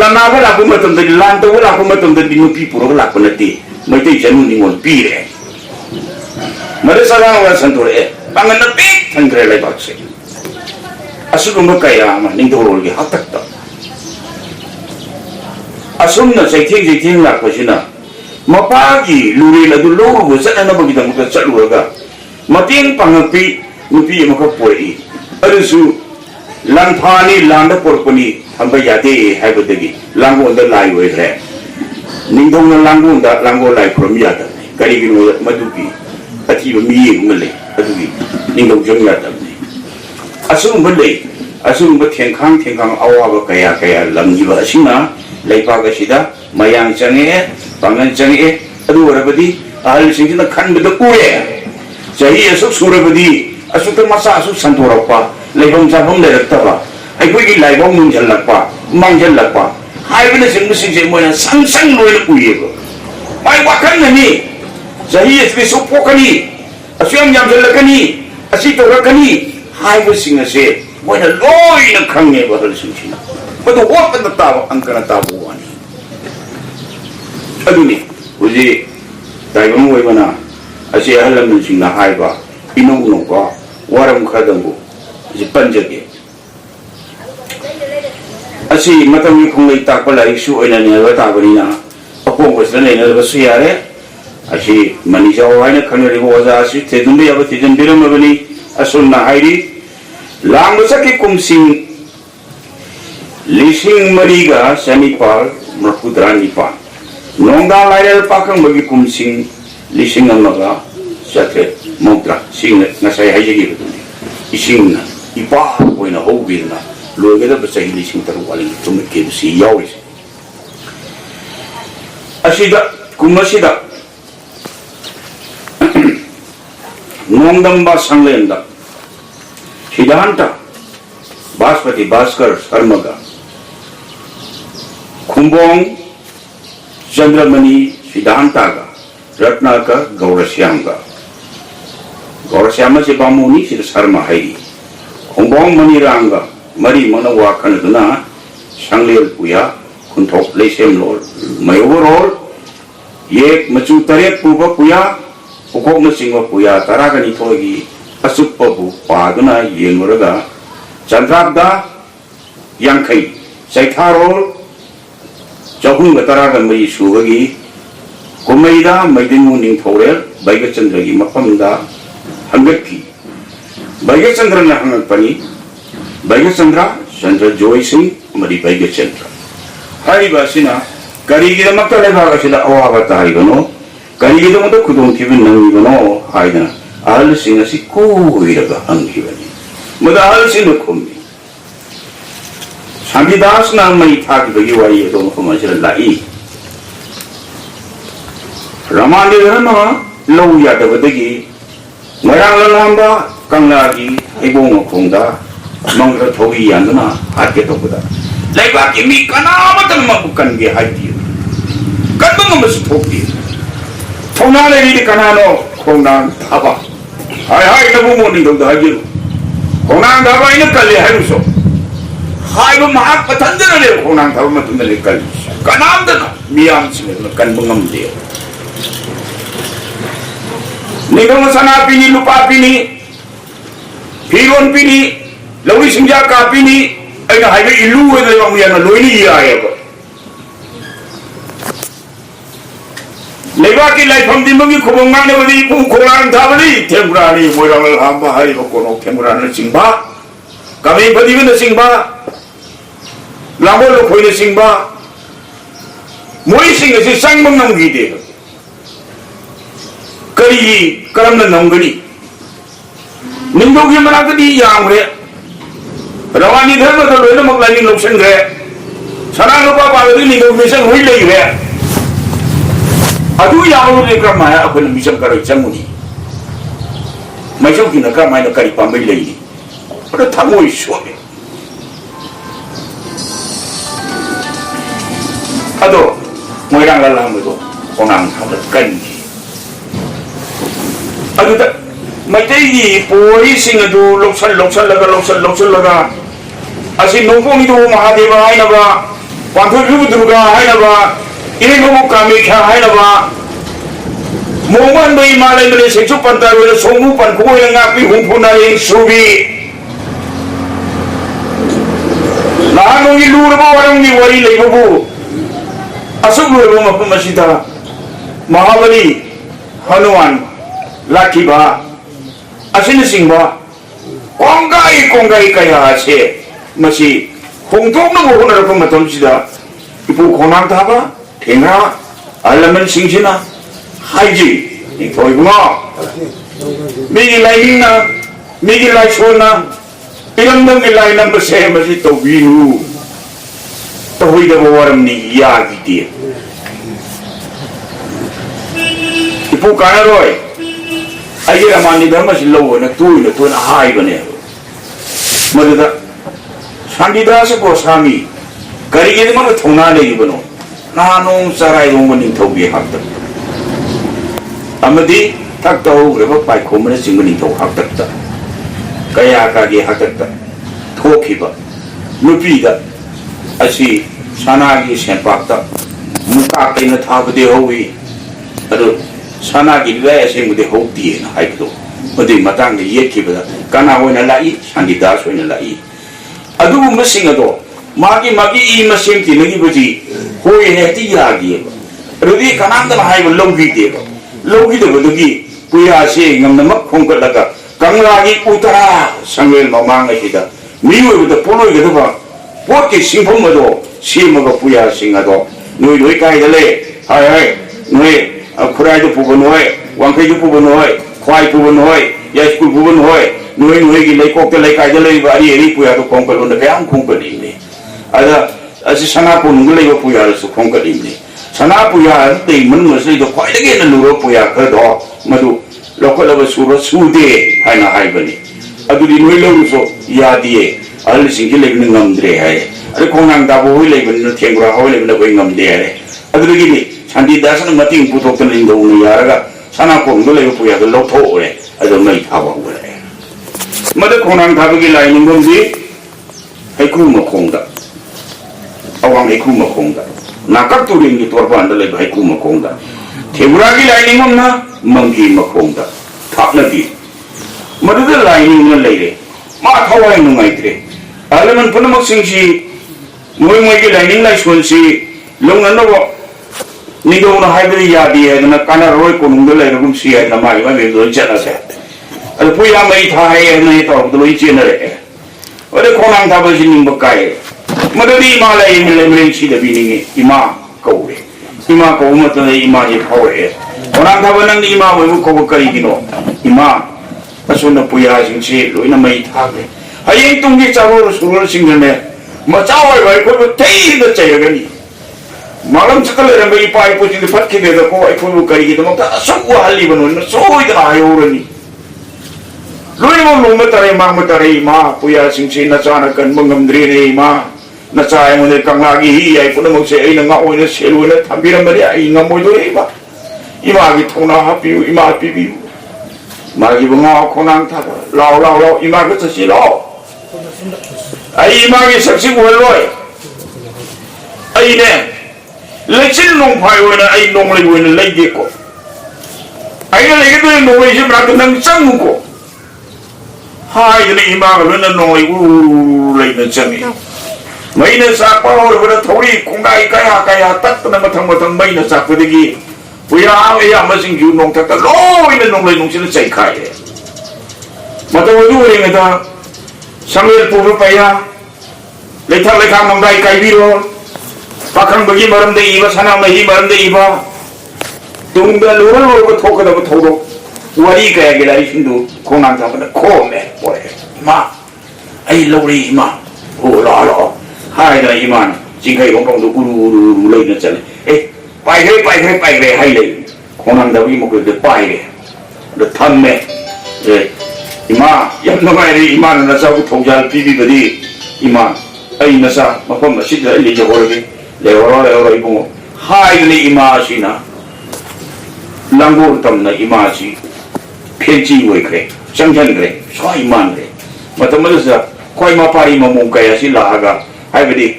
ꯂꯥꯟꯅꯕ ꯂꯥꯛꯄ ꯃꯇꯝꯗꯗꯤ ꯂꯥꯟ ꯇꯧꯕ ꯂꯥꯛꯄ ꯃꯇꯝꯗꯗꯤ ꯅꯨꯄꯤ ꯄꯨꯔꯒ ꯂꯥꯛꯄ ꯅꯠꯇꯦ ꯃꯩꯇꯩ ꯆꯅꯨ ꯅꯤꯉꯣꯜ ꯄꯤꯔꯦ ꯃꯗꯨ ꯆꯔꯥꯡꯒ ꯁꯟꯗꯣꯔꯛꯑꯦ ꯄꯥꯡꯒꯟꯅ ꯄꯤꯛ ꯊꯟꯈ꯭ꯔꯦ ꯂꯩꯕꯥꯛꯁꯦ ꯑꯁꯤꯒꯨꯝꯕ ꯀꯌꯥ ꯑꯃ ꯅꯤꯡꯊꯧꯔꯣꯜꯒꯤ ꯍꯥꯛꯇꯛꯇ ꯑꯁꯨꯝꯅ ꯆꯩꯊꯦꯡ ꯂꯥꯛꯄꯁꯤꯅ ꯃꯄꯥꯒꯤ ꯂꯨꯔꯦꯜ ꯑꯗꯨ ꯂꯧꯔꯨꯕ ꯆꯠꯅꯅꯕꯒꯤꯗꯃꯛꯇ ꯆꯠꯂꯨꯔꯒ ꯃꯇꯦꯡ ꯄꯥꯡꯉꯛꯄꯤ ꯅꯨꯄꯤ ꯑꯃꯈꯛ ꯄꯣꯔꯛꯏ ꯑꯗꯨꯁꯨ ꯂꯥꯟꯐꯥꯅꯤ ꯂꯥꯟꯗ ꯄꯣꯔꯛꯄꯅꯤ ꯊꯝꯕ ꯌꯥꯗꯦ ꯍꯥꯏꯕꯗꯒꯤ ꯂꯥꯡꯒꯣꯜꯗ ꯂꯥꯏ ꯑꯣꯏꯈ꯭ꯔꯦ ꯅꯤꯡꯊꯧꯅ ꯂꯥꯡꯒꯣꯜ ꯂꯥꯏ ꯈꯨꯔꯨꯝ ꯌꯥꯗꯕꯅꯤ ꯀꯔꯤꯒꯤꯅꯣ ꯃꯗꯨꯒꯤ ꯑꯊꯤꯕ ꯃꯤꯠꯌꯦꯡ ꯑꯃ ꯂꯩ ꯑꯗꯨꯒꯤ ꯅꯤꯡꯊꯧ ꯆꯪ ꯌꯥꯗꯕꯅꯤ ꯑꯁꯤꯒꯨꯝꯕ ꯂꯩ ꯑꯁꯤꯒꯨꯝꯕ ꯊꯦꯡꯈꯥꯡ ꯑꯋꯥꯕ ꯀꯌꯥ ꯂꯝꯈꯤꯕ ꯑꯁꯤꯅ ꯂꯩꯕꯥꯛ ꯑꯁꯤꯗ ꯃꯌꯥꯡ ꯆꯪꯉꯛꯑꯦ ꯄꯥꯡꯒꯟ ꯆꯪꯉꯛꯑꯦ ꯑꯗꯨ ꯑꯣꯏꯔꯕꯗꯤ ꯑꯍꯜꯁꯤꯡꯁꯤꯅ ꯈꯟꯕꯗ ꯎꯔꯦ ꯆꯍꯤ ꯑꯁꯨꯛ ꯁꯨꯔꯕꯗꯤ ꯑꯁꯨꯛꯇ ꯃꯆꯥ ꯑꯁꯨꯛ ꯁꯟꯗꯣꯔꯛꯄ ꯂꯩꯐꯝ ꯆꯥꯐꯝ ꯂꯩꯔꯛꯇꯕ ꯑꯩꯈꯣꯏꯒꯤ ꯂꯥꯏꯐꯝ ꯃꯨꯟꯁꯤꯜꯂꯛꯄ ꯃꯥꯡꯁꯤꯜꯂꯛꯄ ꯍꯥꯏꯕꯅꯆꯤꯡꯕꯁꯤꯡꯁꯦ ꯃꯣꯏꯅ ꯁꯪ ꯂꯣꯏꯅ ꯎꯏꯌꯦꯕ ꯃꯥꯏ ꯋꯥꯈꯜꯅꯅꯤ ꯆꯍꯤ ꯑꯁꯤꯗ ꯁꯨꯛ ꯄꯣꯛꯀꯅꯤ ꯑꯁꯨꯛ ꯌꯥꯝ ꯌꯥꯝꯁꯤꯜꯂꯛꯀꯅꯤ ꯑꯁꯤ ꯇꯧꯔꯛꯀꯅꯤ ꯍꯥꯏꯕꯁꯤꯡ ꯑꯁꯦ ꯃꯣꯏꯅ ꯂꯣꯏꯅ ꯈꯪꯉꯦꯕ ꯑꯍꯜꯁꯤꯡꯁꯤꯅ ꯃꯗꯨ ꯍꯣꯠꯄꯗ ꯇꯥꯕ ꯑꯪꯀꯅ ꯇꯥꯕ ꯋꯥꯅꯤ ꯑꯗꯨꯅꯤ ꯍꯧꯖꯤꯛ ꯇꯥꯏꯕꯪ ꯑꯣꯏꯕꯅ ꯑꯁꯤ ꯑꯍꯜ ꯂꯃꯟꯁꯤꯡꯅ ꯍꯥꯏꯕ ꯏꯅꯧ ꯋꯥꯔꯝ ꯈꯔꯗꯪꯕꯨ ꯑꯁꯤ ꯄꯟꯖꯒꯦ ꯑꯁꯤ ꯃꯇꯝꯒꯤ ꯈꯣꯡꯂꯩ ꯇꯥꯛꯄ ꯂꯥꯏꯔꯤꯛꯁꯨ ꯑꯣꯏꯅ ꯅꯩꯅꯕ ꯇꯥꯕꯅꯤꯅ ꯑꯄꯣꯡꯕꯁꯤꯗ ꯅꯩꯅꯕꯁꯨ ꯌꯥꯔꯦ ꯑꯁꯤ ꯃꯅꯤꯖꯥꯎ ꯍꯥꯏꯅ ꯈꯪꯅꯔꯤꯕ ꯑꯣꯖꯥ ꯑꯁꯤ ꯊꯤꯖꯤꯟꯕ ꯌꯥꯕ ꯊꯤꯖꯤꯟꯕꯤꯔꯝꯃꯕꯅꯤ ꯑꯁꯨꯝꯅ ꯍꯥꯏꯔꯤ ꯂꯥꯡꯕ ꯆꯠꯈꯤ ꯀꯨꯝꯁꯤꯡ 1494 ꯅꯣꯡꯗꯥ ꯂꯥꯏꯔꯦꯜ ꯄꯥꯈꯪꯕꯒꯤ ꯀꯨꯝꯁꯤꯡ 1,100 ꯁꯤꯅ ꯉꯁꯥꯏ ꯍꯥꯏꯖꯈꯤꯕꯗꯨꯅꯤ ꯏꯁꯤꯡꯅ ꯏꯄꯥ ꯑꯣꯏꯅ ꯍꯧꯕꯤꯗꯅ ꯂꯣꯏꯒꯗꯕ ꯆꯍꯤ 3,000 ꯋꯥꯠꯂꯤꯉꯩ ꯊꯨꯝꯃꯛꯈꯤꯕꯁꯤ ꯌꯥꯎꯔꯤꯁꯦ ꯑꯁꯤꯗ ꯀꯨꯝꯃꯁꯤꯗ नोंदंबा संगलेंदा सिद्धांता बासपति भास्कर शर्मगा खुंबोंग चंद्रमणि सिद्धांतागा रत्नाकर गौरश्याम से बामुनी सिर शर्मा है खुंबोंग मणिरांगा मरी मनवा खनदना संगलेल पुया खुंथोक लेसेम लोल मयोरोल ये मचू तरेत पुबा पुया उखोक सिंह पुया तरागनी थोगी असुप्पबु पादुना येंगुरगा चंद्राब्दा यांखै चैथारोल चहुंग तरागा मई सुबगी कुमैदा मैदिनु निंथौरेल बैगचंद्रगी मफमदा हंगत्की बैगचंद्रना हंगपनी बैगचंद्र चंद्र जोय सिंह मरी बैगचंद्र हारिबासिना करिगिदमक्ता लेभागसिदा अवाबा तारिबनो करिगिदमक्ता खुदोंथिबि नंगिबनो हाइना अहलसिंग असि कोइरगा हंगिबनि मदा अहलसिंग खुमि शांतिदास ना मई थाकिबगी वारी अदो मफमसिदा लाई रमादेवना लौ यादबदगी मरांग ललांबा कंगलागी इबोंग खोंदा मंगरा थोगी यानना हाके तोबदा लाइबा की मी कनामतन मबुकनगे हाइती कदम मस थोकी थोना लेरी कनानो खोंना थाबा हाय हाय नबु मोनी दोदा हाजिरु खोंना दाबा इन कले हाइसो हाय ब महाक पतंजन ले खोंना थाबा मतन ले कल कनामदन मियाम सिने कनबंगम दे निगम सना पिनी लुपा पिनी फिरोन पिनी लौरी सिंजा का पिनी अगर हाइवे इलू हुए तो हम यहाँ लोइनी ये आए अब लेवा की लाइफ हम दिमागी खुबंगा ने बदी पू खोलान था बदी टेम्परारी मोराल हम बाहरी बकोनो temporary चिंबा kami pati na singba lamol lo koi na singba moi sing si sang mang nam gi de kari karam na nam gani ningdo gi mana ka di yang re rawani dharma ka lo na mak lani loksan re sana lo pa ba di ningdo mi sang hoi le re adu yang lo le kram ma apun mi sang karo chamuni mai so ki na ka mai na kari pa mai le ni pada thamoi so ado moirang lalang itu onang kata kanji ado tak macam ini poi sing ado loksan laga asin nongkong itu mahadeva hai na ba panthur bibu durga hai na ba ini kamu kami kya hai na ba moman bai malai mele seksu pantar wala somu pan ko yang ngapi humpuna yang subi lahanong ilur ba warang ni wari lai babu asuk lura mapun masida Mahabali Hanuman Lakiba asin singba konggai kaya ase masih hongtok na mo na rapang matom sida ipu konang taba tenga alaman singsina haji itoy bunga migi lain na migi laisona ilang nang ilay nang base masih tawinu tahoy da waram ni yagi dia ipu kana roy ay ramani dharma silaw na tuin hai bane madada Sandidasa Goswami karigin mga thongna le ibano nanong saray dong maning thobi hakta amadi taktaw reba pai khomna singmaning thaw hakta kaya kagi hakta thokiba nupiga asi sanagi senpakta muka kaina thabde howi ado sanagi le singmude hoti na haibdo madi matang de yekibada kana hoina lai Sandidasa hoina lai aduh masing ado magi i masing tinagi biji hoi heti yagi rudi kanang dan hai logi de bedugi puya se ngam namak khongkat laga kang lagi utara sangwel mamang hida miwe bedu poloi gedu ba poke singphom ado simaga puya sing ado noi kai dale hai noi khurai du pugon hoi wangkai du pugon hoi khwai pugon hoi ya school pugon hoi noi gi lei kok te lei kai dale ba ri puya du khongkat on da yang khongkat ni ada asi sana pun ngelai ba puya su khongkat ni sana puya te mun masai do khwai dage na luro puya ka do madu lokala ba sura sude haina hai bani adu di noi lo so ya die al singki le ngam dre hai ale khonang da bo hoi le ban na thengra hoi le ban ko ngam de hai adu gi ni Sandidasa na mating putok tan ling do ni yaraga sana ko ngelai ba puya do lo tho ore adu mai thawa ore mada khonang thabu gi lai ning gom di haiku ma khongda awang haiku ma khongda nakak turing gi torban da le haiku ma khongda thebura gi lai ning gom na mangi ma khongda thapna di mada da lai ning na lai re ma thawai nu ngai tre alaman punamak sing si moi gi lai ning lai son si longan no nigo na haibri ya di na kana roi ko nung da lai gum si ai na mai ma me do chana se al puya mai thai na to do i chen re ode khonang tha ba sin ning bakai madadi malai mile si da bining ima ko re ima ko ma ta ima ji phau re khonang tha ba nang ni ima mo ko kari gino ima asuna puya sing si loi na mai tha re hayeng tung gi chawo surul sing ne ma chawai bai ko tei da chai ga ni malam sekali orang bagi pai pun jadi fakir dia ko ai pun kari gitu mak tak semua hali banu so itu ayo ni lui mo matare ma puya sing na sana kan mengamdri ni ma na sai mo ne kang lagi hi ai pun mo se ai na ngau ne selu ne thambiram bari ai ngamo do ai ba ima gi thona hapi ima pi ma gi bunga khonang tha lao ima ga si lao ai ima gi saksi mo loi ai ne Leksin nong pai wena ai nong lagi wena lagi ko. Ai na lagi tu nong lagi berarti nang sang ko. Hai ini imam wena nong lagi lagi nang sang. Mai na sa pa ho wena thori kungai kaya tat na matang mai na sa pudigi. Puya ya masing ju nong tak lo ina nong lagi nong sila sai kai. Mata wadu ring ada Sambil puru paya letak nambai kai biro pakang bagi maram de iba sana mahi maram de iba tunggal lulu ko thok da thoro wari kaya gila isindu konang ta pada ko me boy ma ai lori ma o la hai da iman jingkai gong gong du uru lei na chale pai gre hai lei konang da wi mo ko de pai re de tham me ima yam na mai ri iman na sa ku thongjal pi bi badi ima ai na sa mafam asid la le jo re le ro ibo hai le ima sina langor tam na ima si phenchi wei kre changjan kre so iman re matam ma sa khoi ma pari ma mong kaya si la ga hai badi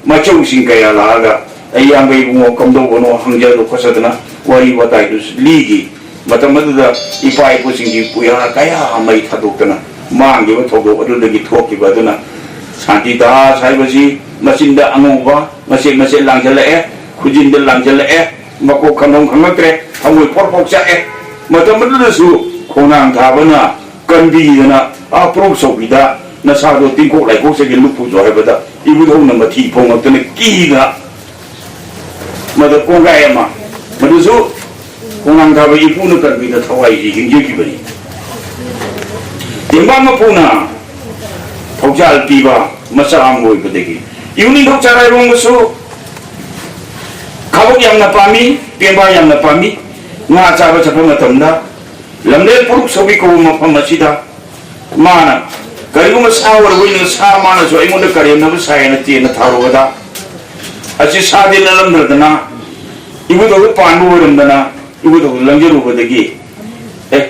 ma chou sing kaya la ga ai yang bai mo kam do no hangja do khosadna wari watai du ligi matam ma da ipai ko sing gi puya kaya mai thaduk na mang gi thok do adu gi thok ki ba duna santi da sai ba si masin da angu ba masin lang jala khujin da lang jala mako khanong khangakre hamui porpok cha matam ma da su khonang tha bana kanbi na prok so bida na sa do tin ko lai ko se gi lupu jo hai bada ibu do na ma thi phong ak ne ki ga ma da ko ga ma da su khonang tha ba ipu na kanbi da thawai ji hing ji ki bari dimba ma puna thawjal pi ba masa am hoi bade gi iuni thok charai rong su khabok yang na pami pemba yang na pami nga cha ba chapam matam da lamle puruk sobi ko ma pham masida mana karigu sa war win sa mana so ingon da kare na sa na ti na tharo da achi sa de na lam dana ibu do pandu ram dana ibu do langjeru ba de gi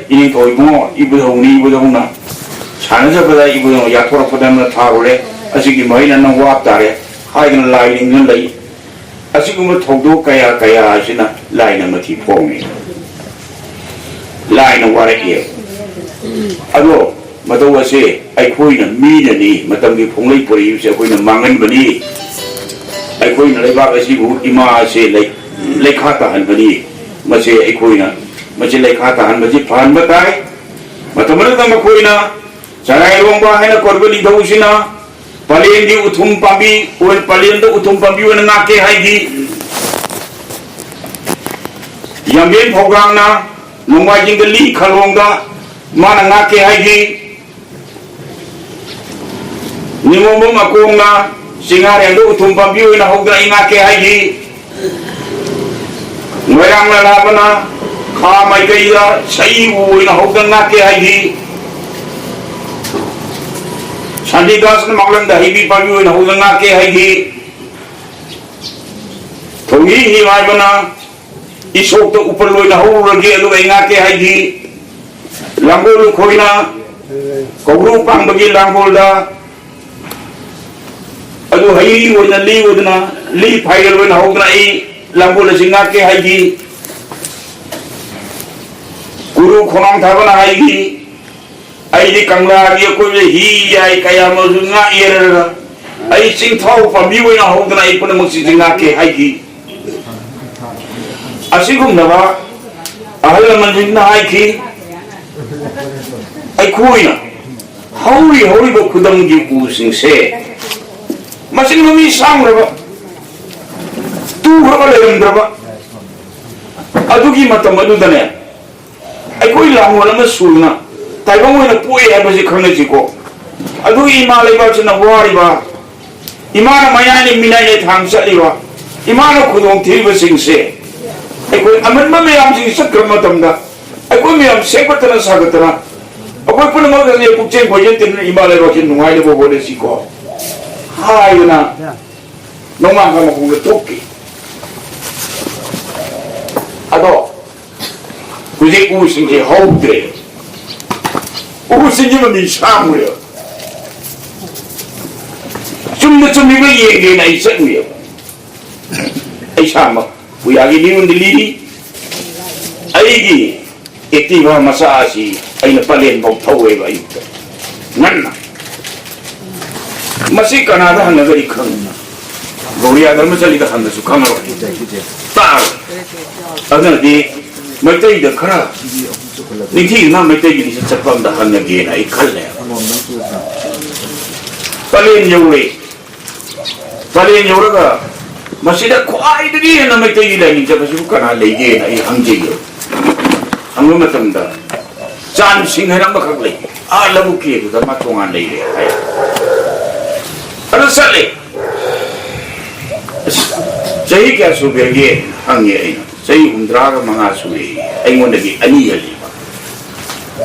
ini thoi mo ibu do ni ibu do na sana ja ba ibu do ya thora pa na tharo le achi gi mai na na wa ta re hai na lai ning na lai achi gu ma thodo kaya asina lai na ma thi phong ni lai na wa re ye ado mataw ase aikoi na mi na ni matam gi phonglei pori se koi na mangan bani aikoi na leibak asi bu ima se lekha ta han bani mase aikoi na mase lekha ta han maji phan batai matam na ma koi na sarai rong ba haina korbani dausina palen di uthum pambi ol palen do uthum pambi wen na ke hai gi yamben phogang na nongwa jingali khalong da mana nga ke hai gi nimombo makong na singare do uthum pambi na hogda inga ke hai gi ngoyang na labana kha mai kai da sai u na hogda nga ke hai gi sandi das na maglan da hibi pambi na hogda nga ke hai gi thogi hi mai bana isok to upar loi na ho rage lu inga ke hai gi langol khoina kogru pang bagi langol da adu hai wona li phaigal wona hogna ai langol singa ke hai gi guru khonang thabana hai gi ai di kangla gi ko le hi ai kaya mo nga yer ai sing thau pambi wona hogna ai pun mo singa ke hai gi asigum na ba ahal man na hai ki ai kuina hauri bo kudam gi ku sing se masin mi sang ra ba tu ra le ndra ba adugi matam adu dane ai koi lang wala ma sulna tai bang wena pui ai ba ji khang ji ko adu ima le ba chna wari ba imana mayani minai le thang sa li ba imana khudong thi ba sing se ai koi aman ma me am ji sak kram matam da ai koi me am se ko tana sa ga tana akoi pun mo ga ne pukchen ko yen tin ima le ba chin nungai le bo bo le si ko hai na no ma ga mo ko toki ado kuji ku sing ji ho de u sing ji ma mi sa mu yo chum mi ba ye ge na i sa mu yo ai sa ma bu ya gi ni un di li ai gi ektiba masa si ai na palen bok thawe ba yu nan na masi kanada han nagari khang Gloria dharma chali da han su khang ro ta adna di mai tai da khara ni thi na mai tai gi ni chapam da han na ge na i khal le Palen yauwe. Palen yauraga masida khwaidagi hena maitai lai jabasi kana leige na I hangje yo. Hangma matamda chan sing hena makak lai. Labu ki da ma tongan lai le. Ano sale. Sahi kya subege hangye ai. Sahi umdra ga manga suri. Ai ngonagi ani yali.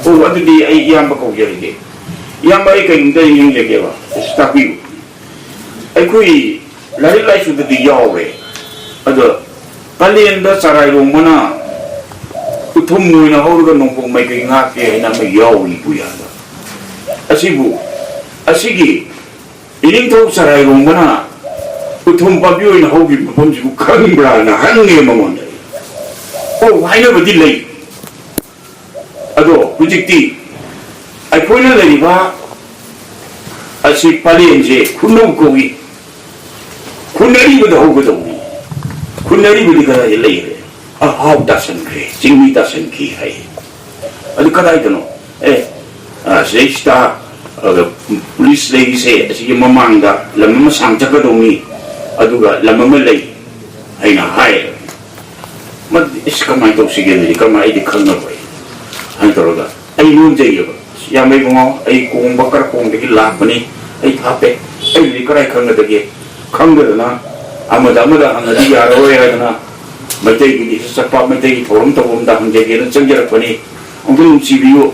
Oh adudi ai yamba ko yali. Yamba ai kai ndai ning le ke ba. Stapi. Ai kui lai lai su de yawe. Ado palen da sarai rong mana uthum nui na horuga nongpong mai kai nga ke na mai yawi pu ya. Asibu asigi ining thau sarai rong mana uthum pa bioi na hogi phom ji khang bra na hange mangon oh haina badi lei ado hujikti ai poina lei ba asi palen je kunno ko wi kunari ba ho ba ni kunari bi ka lei how dasan kre jingmi dasan ki hai adu kadai dano Sesta police lagi se sige mamangda lamma sangcha ka dongi aduga lamma lay ay na hay mad iskamay to sige ni kamay di khangna bai han toroga ay nun jey ba ya mai ngo ay kung bakar kung di lapani ay thape ay di karai khangna dage khangda na amada angadi yaro ya na matay gi sapa matay thorum to da hangje ge na changjara pani ongdum cibiu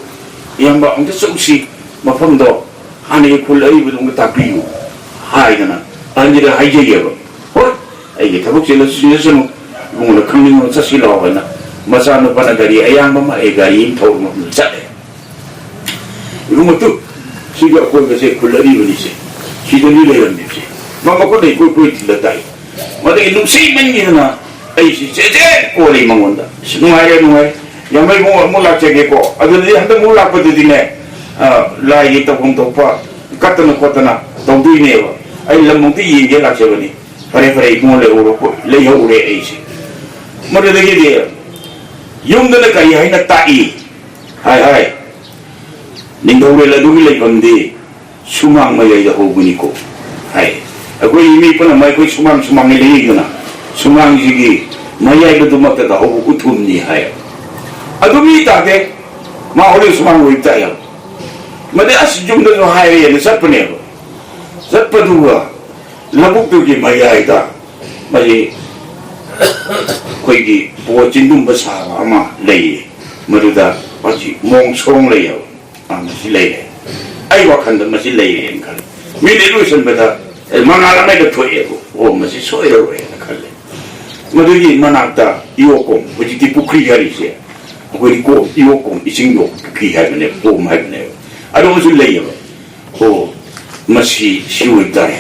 yamba ongda suksi mafamdo hani kulai budung tapiu hai kana anjira haije yeba ho ai tabuk sila sunu ngula khangning no sasila wana masano bana gari ayang mama e gari thor mo chate ibumotu siga ko gese kulai bani se sidoni le yandi se mama ko dei ko tilatai made inum si mengi na ai si je ko le mangonda sungai Yamai mo lak cege ko adu di handa mo lak padu di ne lai to kong to pa katana kotana to di ne wa ai lamong ti yinge lak cege ni pare mo le uro ko le yo ure ai si mo de ge de yung da na kai hai na tai hai ning do le la du le bam de sumang ma ye ho buni ko hai ko imi ko na mai ko sumang le ye na sumang ji gi ma ye do ma ta ho ku thum ni hai adumi tage ma holi sumang wi ta ya made as jum do hai ye sat pane sat padua labuk tu gi mai ta mai koi gi bo jindum ba sa ma lei maruda paji mong song lei ya ma si lei ai wa khan da ma si lei en kal mi de lu san ba da mangala mai da thoye ko o ma si so ya ro ya kal madu gi manakta iyo ko buji ti pukri hari se ko iyo ko ising yo ki ha ne ko ma ne ado musul lei ba ko masi siwi dai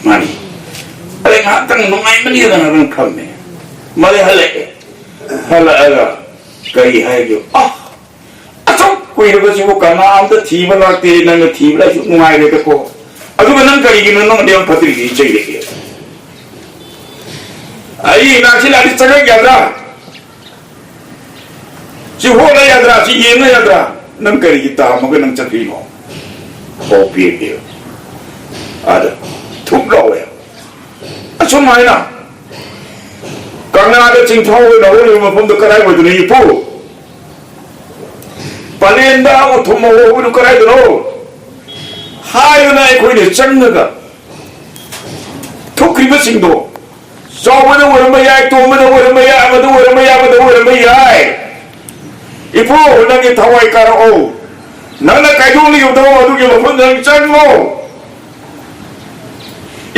mari ale nga tang no ai mani da na ran khamme mari hala ala kai ha yo aso ko iro si ko kana am da thi ba la te na thi ba su ngai le ko ado nan kai gi no de patri gi chei le ai na chi la di chaga ya da si ho la ya da si yin na ya da nan kai gi ta ma ga nan cha pi no ko pi ge ada thuk lo ya aso mai na Karena ada cingkau na uli mapom do karai mo duni ipo palenda o thomo o do karai do hayo na ko ni channaga thukri ba singdo so wona wona ma yai to ma wona ma ya ma do wona ma ya ma do wona ma yai ipo na ge thawai kar o na na kai do li do do ge mapom do chango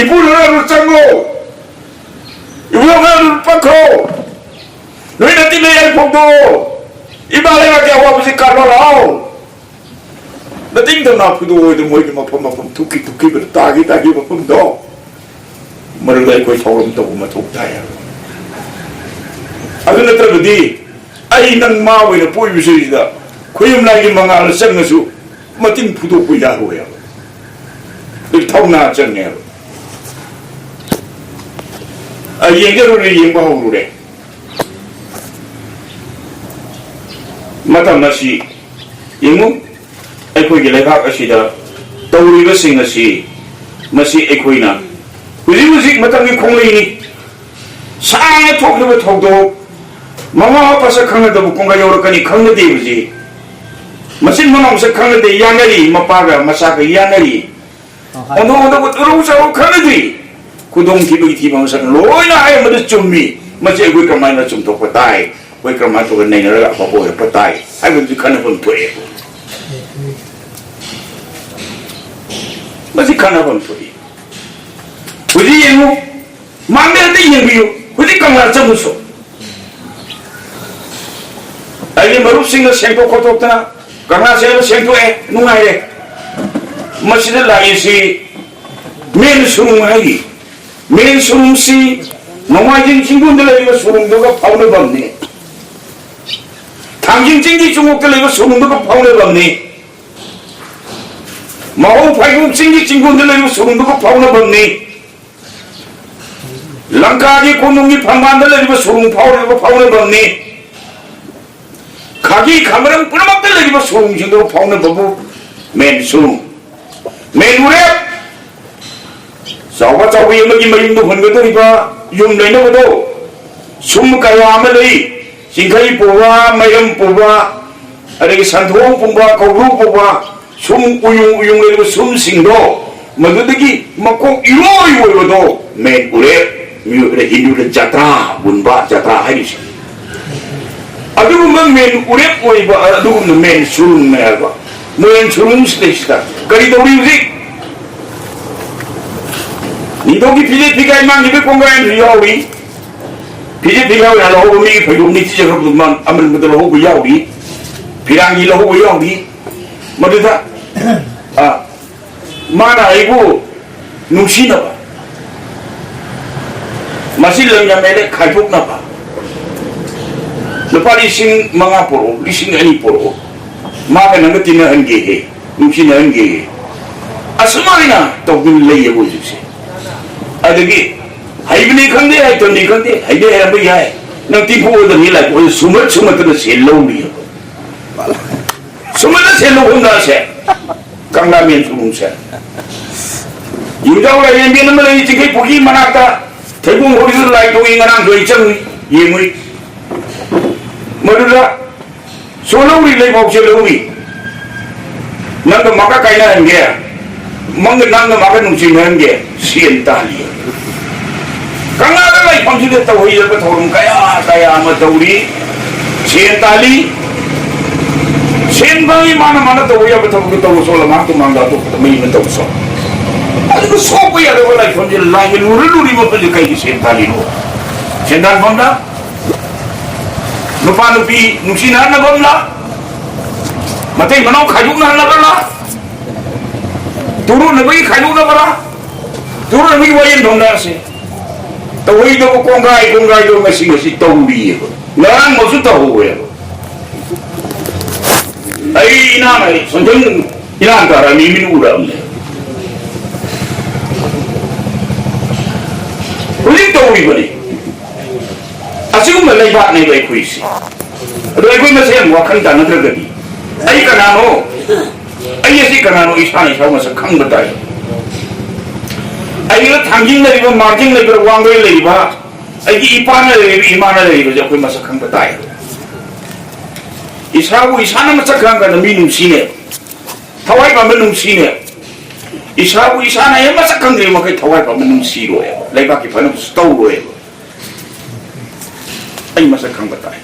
ipo na ru chango ibu ngan pakho noi nanti le ai photo ibale ga kya wa busi karlo lao na ting dam na phudo de moi ke ma phom thuki ber tagi ma phom do mar dai koi thawam to ma thuk ta ya adu na tra di ai nang ma we na poi bisi da khoyum lai gi mangal sang su ma ting phudo pui ya ho ya de thau na chang ne yengero를 yengbahawure matam nasi yengu aikogi lekak asida tawriba sing asi Masih एकोइना हुजिक हुजिक Matangi खोंगलेनी Sane थोकलिबा थोकदो mama पासा खंगदबु कोंगा यौरकनी खंगदे हुजी मसिन मनोंसे खंगदे यानरी मपागा मसागा यानरी ओनो ओनो उरुसाव खंगदि खुदों थिबि थिबा मसा लोइना आय मद चुम्मी मसे एकोइ कमाइना चुमथोकपा ताई कोइ कमा तो नैनरगा बाबो हे पताई हाइबदि खनबम थोए मसी खनबम थोए हुजी येंगु मांगे दे येंबियो हुजी कंगा चमुसो आइए मरुप सिंह सेंटो खोटोकतना कंगा सेंटो सेंटो ए नुंगाइरे मसिदा लाइसी मेन सुरुंग हाई मेन सुरुंग सी नोमाइजिंग चिंगुंद लेबा सुरुंग दोगा फावने बमने थांजिंग चिंगी चुमुक लेबा सुरुंग दोगा फावने बमने माओ फाइगुम चिंगी चिंगुंद लेबा सुरुंग दोगा फावने बमने लंका की कोनुंगी फंगांद लेबा सुरुंग फावने बमने खागी खामरंग पुनमक लेबा सुरुंग चिंगो फावने बमु मेन सुरुंग मेन उरे चावा चावी अमगी मयुंदो हनगदरिबा युम लेनबदो सुम कया अमा लई चिंखाई पोवा मयम पोवा अरे संथों पोवा कौरु पोवा सुम उयुं लेबा सुम सिंगदो मदुदगी मको इरो इवोदो मेन उरे म्युरे हिंदू जात्रा बुनबा जात्रा हाइरिसि अदुगुम मेन उरे ओइबा अदुगुम मेन सुरुंग मेरबा मेन सुरुंग स्टेशता करी दौड़ी हुजी निदोगी फिजे फिगाई मांगी बे कोंगाई याउरी फिजे फिगाई यालो हो मी फैदुम नि तिजे खबुमान अमल मदल हो याउरी फिरांगी लो हो याउरी मदुदा माना आइबो नुसिनबा मसी लंया मेले खाइथोकनाबा लुपा लिसिंग मंगा पोरो लिसिंग अनि पोरो मागा नंग तिना हनगे हे नुसिना हनगे असमाइना तौगिन लैये बुजुसे अदगी हाइबनी खंदे हाइ तोंदी खंदे हाइदे हरबे याय नंग तिफो दनि लाइ को सुमत सुमत द सेलौनी सुमत सेलौ होंदा से कंगा मेन सुमुं से युजाव ला येंबे नम लइ तिखै पुगी मनाता थैबुं होरि लाइ तो इंगरां दोइ चंग येमुइ मरुला सोलौरी लइ बाउसे लौरी नंग मका काइना हंगे मंग नंग मका नुसि हंगे सियन ताली कंगा लाइ पंजिदे तवहि जब थोरुम कया कया म दौरी सियन ताली सियन बाई माना माना तवहि अब थोरु तो सोला मा तो मांगा तो मई न तो सो अदु सो को या रो लाइ पंजि लाइ लुरी म पंजि कई सियन ताली नो सियन दान बंदा नुपा नुपी नुसिना न बमला मते मनो खाजुना न बला तुरु नबई खाजुना बला तुरु नबई वयन ढोंडा से तो वही तो कोंगाई जो मसी मसी तौड़ी है नरंग मसु तो हो गया आई इना नहीं संजन इना अंतरा मीमिन उड़ा हमने वही तौड़ी बनी असिगुम लई बात नहीं भाई कोई सी अरे कोई मसे हम वखन ता नत्र गदी आई कनानो आई ऐसी कनानो ईशान ईशान मसे खंग बताए आई लो थांगिंग लेबा मार्जिंग लेबा वांगोय लेबा आई की इपाना लेबा इमाना लेबा जो कोई मसे खंग बताए ईशाबु ईशान मसे खंग का मी नुसीने थवाई बा नुसीने ईशाबु ईशान ये मसे खंग रे मके थवाई बा नुसी रोए लेबा की फन स्टो रोए आई मसे खंग बताए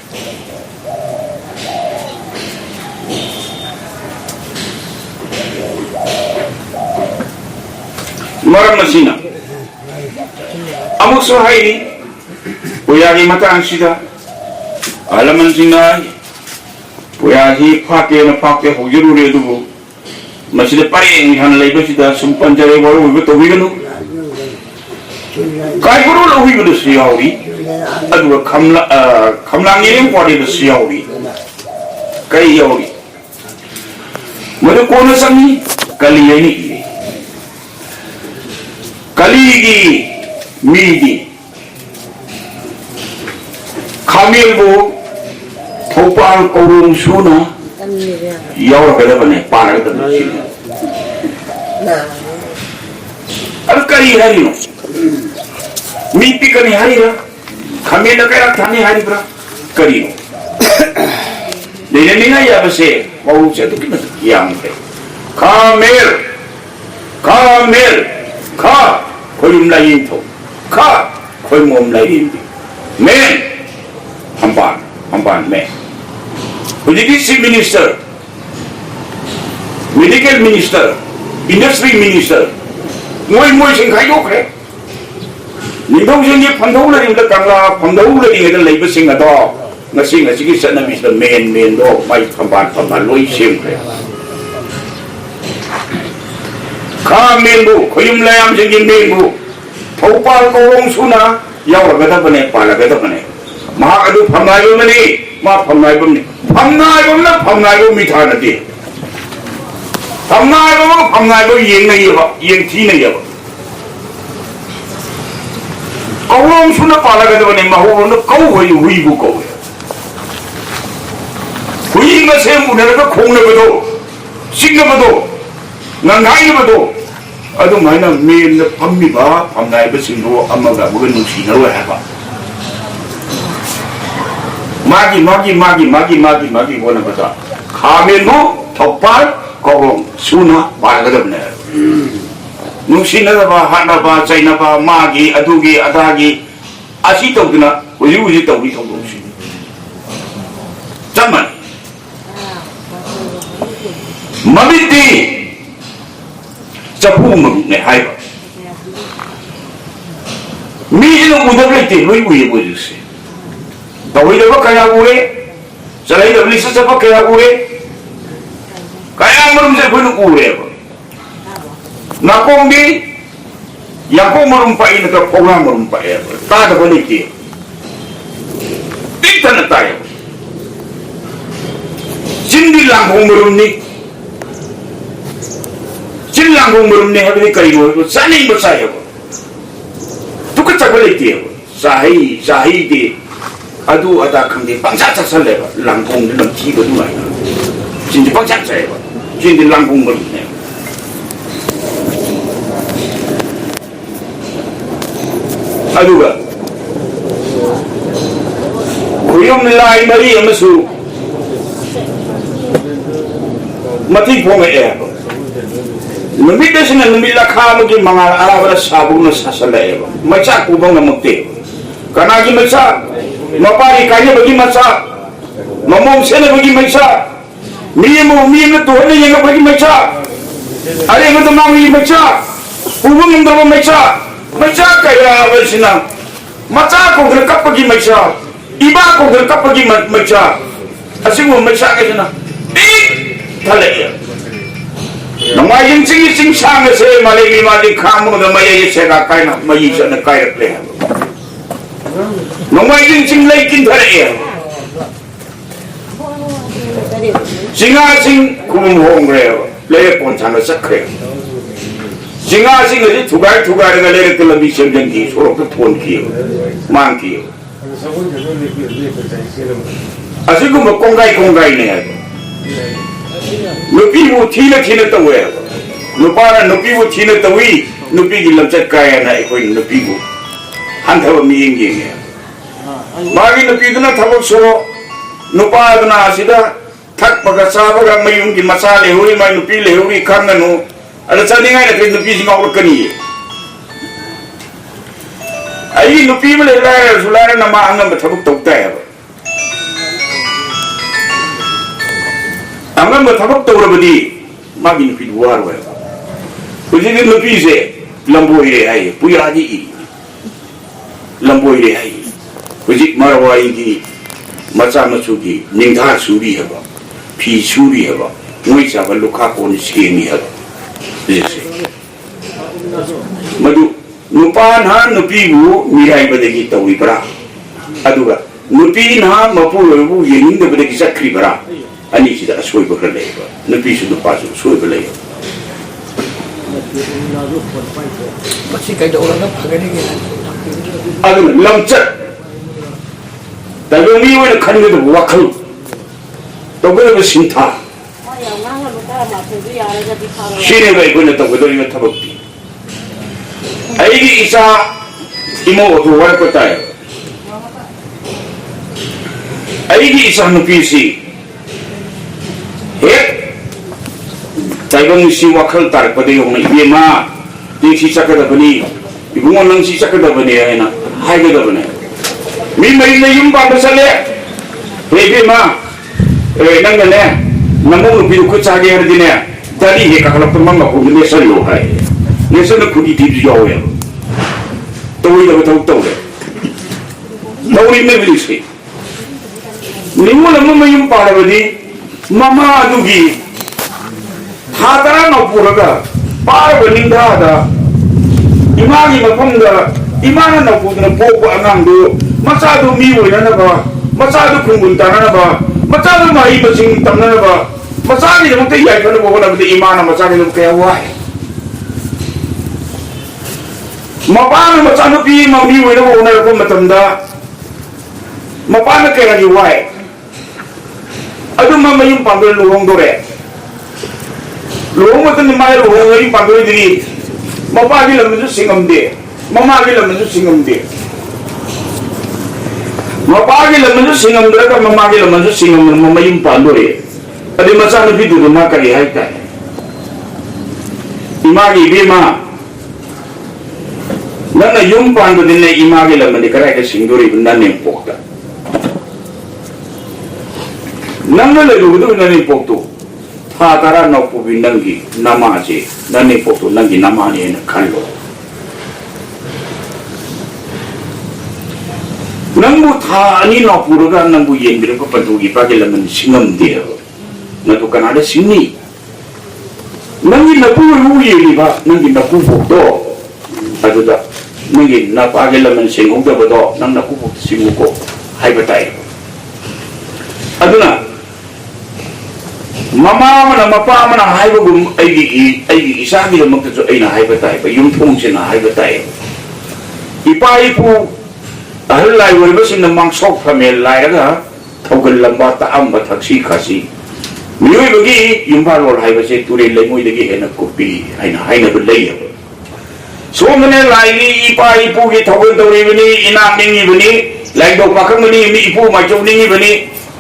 मरम मसीना अमुक सोहाई पुयागी मतंग सिदा अलमन सिंगा पुयागी फाके न फाके होगिरु रे दुबु मसिदे पारेंग हन लेबे सिदा सुंपंजरे वरो विबे तोबिगनु काय गुरु लोहि बिदु सियाउरी अदु खमलांगी ने पॉडी द सियाउरी कई याउरी मदे कोन संगी कलियनी कलीगी मीगी खामेलबो थोपाल कौरुं सुना यावर गले बने पारग दबसी अब करी हरी नो मीपी कनी हरी रा खमे न करा थाने हरी ब्रा करी नो लेने नहीं या बसे वो से तो कितना याम है खामेर खा कोई उम्लाई तो खा कोई मुम्लाई मैं हमबान में Education Minister, Medical Minister, Industry Minister, moi sinh khai đốt hết. Những thông sinh nghiệp phấn đấu là những càng là phấn đấu là những cái lấy bất sinh là to, nó sinh là chỉ cái sân là bị men đó, bay phẩm bản lối xem hết. Khá men bu, khơi làm sinh nghiệp men bu, thấu pa câu ông su na, giàu là cái thằng này, pa là cái thằng này, mà cái đứa phẩm này luôn đi, mà phẩm này luôn đi. Phẩm ngài có mi thà là gì? Phẩm ngài có yên này vậy, yên thi này vậy. Câu ông xuống nó phải là cái đó này mà họ nó câu hồi huy của câu. Huy mà xem một cái khung này vậy thôi, sinh này vậy thôi, ngang này vậy thôi. ở đó ngay là miền phẩm mi ba phẩm ngài bất sinh đồ âm mà cả bữa nung xì nó rồi hả bạn? magi bona bata khamen bo thopar kogong suna baragadam ne nusina ba hana ba chaina ba magi adugi adagi asi tawduna uji tawdi thawdo si chaman mabiti chapu mu ne hai ba mi no udabete loi uye bo si tawai da kaya uye salai da lisa sa kaya uye kaya marum sa bunu uye na kombi yang ko marum pa ina ka program marum pa ya ta da bani ki tik tan ta ya jindi lang hong marum ni jin lang hong marum ni habni kai ro sani ba sa ya tu ka ta bani ki sahi di adu ada khangde pangsa chasal le langkong de lamthi ko du lai jin di pangsa chai ba jin di langkong marum ne aduga kuyum lai mari amasu mati phong e numit desina numit la kha ma gi mangal ala bara sabu na sasal e ba macha ku bang namte kana gi macha mapari kaya bagi macha mamom sene bagi macha mimu tu hane yang bagi macha are ngo mami macha ubung ngam macha kaya basina macha ko ger kap bagi macha iba ko ger kap bagi macha asingo macha ka jana thale ya namai jing sing sang se malai mali kham mo da mai se ka kai na mai se na kai rak le nomai jing lai kin thare ya singa sing kum hong re le kon chang sa kre singa sing le thugai ga le ke lambi sem jang ki so ko thon ki mang ki asigu mo kongai ne ya nupi bu thina tawe nupara nupi bu thina tawi nupi gi lamchat kaya na ekoi nupi bu han thawa mi ngi nge magi nupi duna thabak so nupa duna asida thak paga sabaga mayung gi masale huri mai nupi le huri khanganu ada chani ngai na nupi jing awak kani ai nupi male la sulana na ma angam thabak tokta ya angam thabak tawrabadi magi nupi war wa kuji nupi se lamboi re ai puya ji lamboi re ai kuji marwai gi macha machu gi ningha suri haba phi suri haba ngoi cha ba lukha ko ni semi haba ese madu nupan ha nupi bu mirai badagi tawi bara aduga nupi na mapu bu yening de badagi sakri bara ani sida asoi bakra leba nupi su nupa su soi ba leba masih kai da orang na phagani ge adu lamchat tabi mi wena khani de wakhal to be sintha shine bai guna to godori ma thabakti ꯑꯩꯒꯤ ꯏꯆꯥ ꯏꯃꯧ ꯑꯗꯨ ꯋꯥꯔꯛꯄ ꯇꯥꯏ ꯑꯩꯒꯤ ꯏꯆꯥꯅꯨꯄꯤꯁꯤ ꯍꯦꯛ ꯇꯥꯏꯕꯪꯁꯤ ꯋꯥꯈꯜ ꯇꯥꯔꯛꯄꯗ ꯌꯧꯅ ꯏꯕꯦꯝꯃ ꯅꯪ ꯁꯤ ꯆꯠꯀꯗꯕꯅꯤ 이bungo nang si sakadabani ay na haigadaban mi mayna yung baba sale bebe ma nang ne namong biru ko chage hardine dali he kakalap mama ko ne salo hai ne salo ko di di yo ya to wi da to to no wi me bilisi nimu namma yung parabadi mama adugi hadara no puraga parabani da imagi mafamda imana na pudna popo anangdo masado miwo na ba masado kungunta na ba masado mai basing tamna na ba masadi na mte yai kana bo na de imana masadi no kaya wai mapana masado pi ma miwo na bo na ko matamda mapana kaya ni wai adu mama yung pangol luhong dore luhong matan ni mai luhong yung pangol diri mapagi lam itu singam de mamagi lam itu singam de mapagi lam itu singam de ka mamagi lam itu singam mamayim pandore adi masa nabi du ma kali hai ta imagi bima nana yum pandu dinne imagi lam ni kara ka singori bundan nem pokta nanga le du du nem poktu Tara no pubi nangi namaje nani foto nangi namani na kallo nangu thani no puruga nangu yendire ko patugi pagela man singam deo na to kanada sinni nangi na pu ru yeli ba nangi na pu foto aduda nangi na pagela man singum da bodo nang na pu foto singu ko hai batai aduna mama mana mapa mana haiba gum aigi isagi lo makta so aina haiba tai ba yung thong sina haiba tai ipa ipu ahal lai wal basin na mang sok famel lai ga thogal lamba ta am ba thaksi khasi mioi bagi yung ba lor haiba se ture lai moi dagi hena kopi haina ba lai so mane lai ipa ipu gi thogal tori bani ina ningi bani lai do pakam bani mi ipu ma chau ningi bani